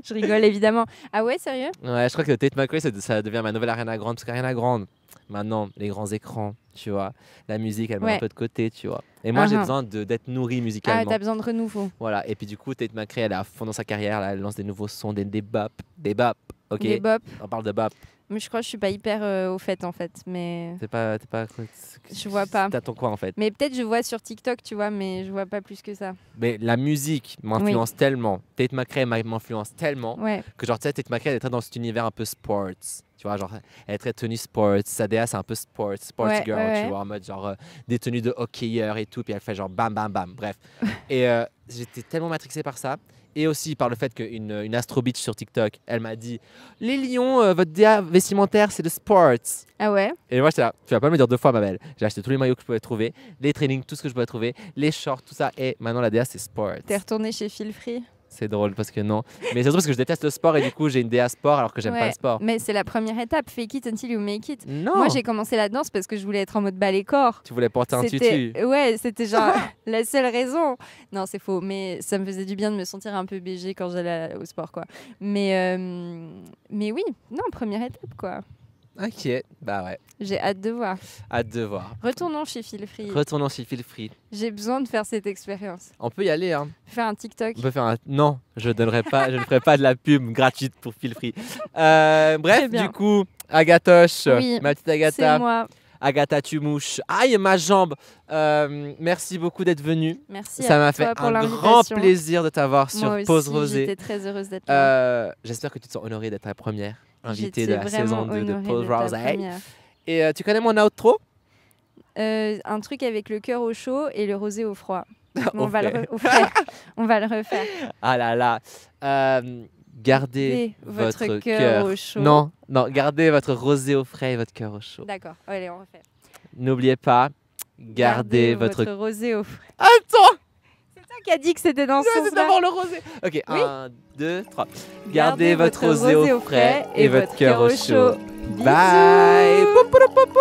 Je rigole évidemment. Ah ouais, sérieux? Ouais, je crois que Tate McRae, ça devient ma nouvelle Ariana Grande. Parce qu'Ariana Grande, maintenant, les grands écrans, tu vois. La musique, elle met un peu de côté, tu vois. Et moi, j'ai besoin d'être nourri musicalement. Ah, t'as besoin de renouveau. Voilà. Et puis du coup, Tate McRae, elle est à fond dans sa carrière. Là, elle lance des nouveaux sons, des bop. Des bop, ok? Des bop. On parle de bop. Mais je crois que je suis pas hyper au fait en fait, mais T'es pas je vois pas. T'as ton quoi en fait? Mais peut-être je vois sur TikTok, tu vois, mais je vois pas plus que ça. Mais la musique m'influence tellement, Tate McRae m'influence tellement que genre tu sais Tate McRae elle est très dans cet univers un peu sports, tu vois, genre elle est très tenue sports, sa DA c'est un peu sports girl, tu vois, en mode genre des tenues de hockeyeur et tout, puis elle fait genre bam bam bam, bref. Et j'étais tellement matrixé par ça. Et aussi par le fait qu'une Astro Beach sur TikTok, elle m'a dit les lions, votre DA vestimentaire, c'est de sports. Ah ouais? Et moi, j'étais là, tu vas pas me le dire 2 fois, ma belle. J'ai acheté tous les maillots que je pouvais trouver, les trainings, tout ce que je pouvais trouver, les shorts, tout ça. Et maintenant, la DA, c'est sports. T'es retourné chez Feel Free? C'est drôle parce que non. Mais c'est surtout parce que je déteste le sport et du coup, j'ai une DA sport alors que j'aime pas le sport. Mais c'est la première étape. Fake it until you make it. Non. Moi, j'ai commencé la danse parce que je voulais être en mode ballet corps. Tu voulais porter un tutu. Ouais, c'était genre la seule raison. Non, c'est faux. Mais ça me faisait du bien de me sentir un peu BG quand j'allais au sport, quoi. Mais oui, non, première étape, quoi. Ok, bah ouais. J'ai hâte de voir. Hâte de voir. Retournons chez Feel Free. Retournons chez Feel Free. J'ai besoin de faire cette expérience. On peut y aller, hein. Faire un TikTok. On peut faire un... Non, je ne ferai pas de la pub gratuite pour Feel Free. Bref, du coup, Agatoche, ma petite Agatha. C'est moi. Agatha, tu mouches. Aïe, ma jambe. Merci beaucoup d'être venue. Merci. Ça m'a fait pour un grand plaisir de t'avoir sur Pause Rosée. J'étais très heureuse d'être là. J'espère que tu te sens honorée d'être la première invitée de la saison 2 de Pause Rosée. Et tu connais mon outro? Un truc avec le cœur au chaud et le rosé au froid. On va le refaire. Ah là là. Gardez votre cœur au chaud. Non, gardez votre rosé au frais et votre cœur au chaud. D'accord, allez, on refait. N'oubliez pas, gardez votre rosé au frais. Attends! C'est toi qui as dit que c'était dans ce sens-là. C'est d'abord le rosé. Ok, 1, 2, 3. Gardez votre rosé au frais et votre cœur au chaud. Bisous. Bye! Pou, pou, pou, pou.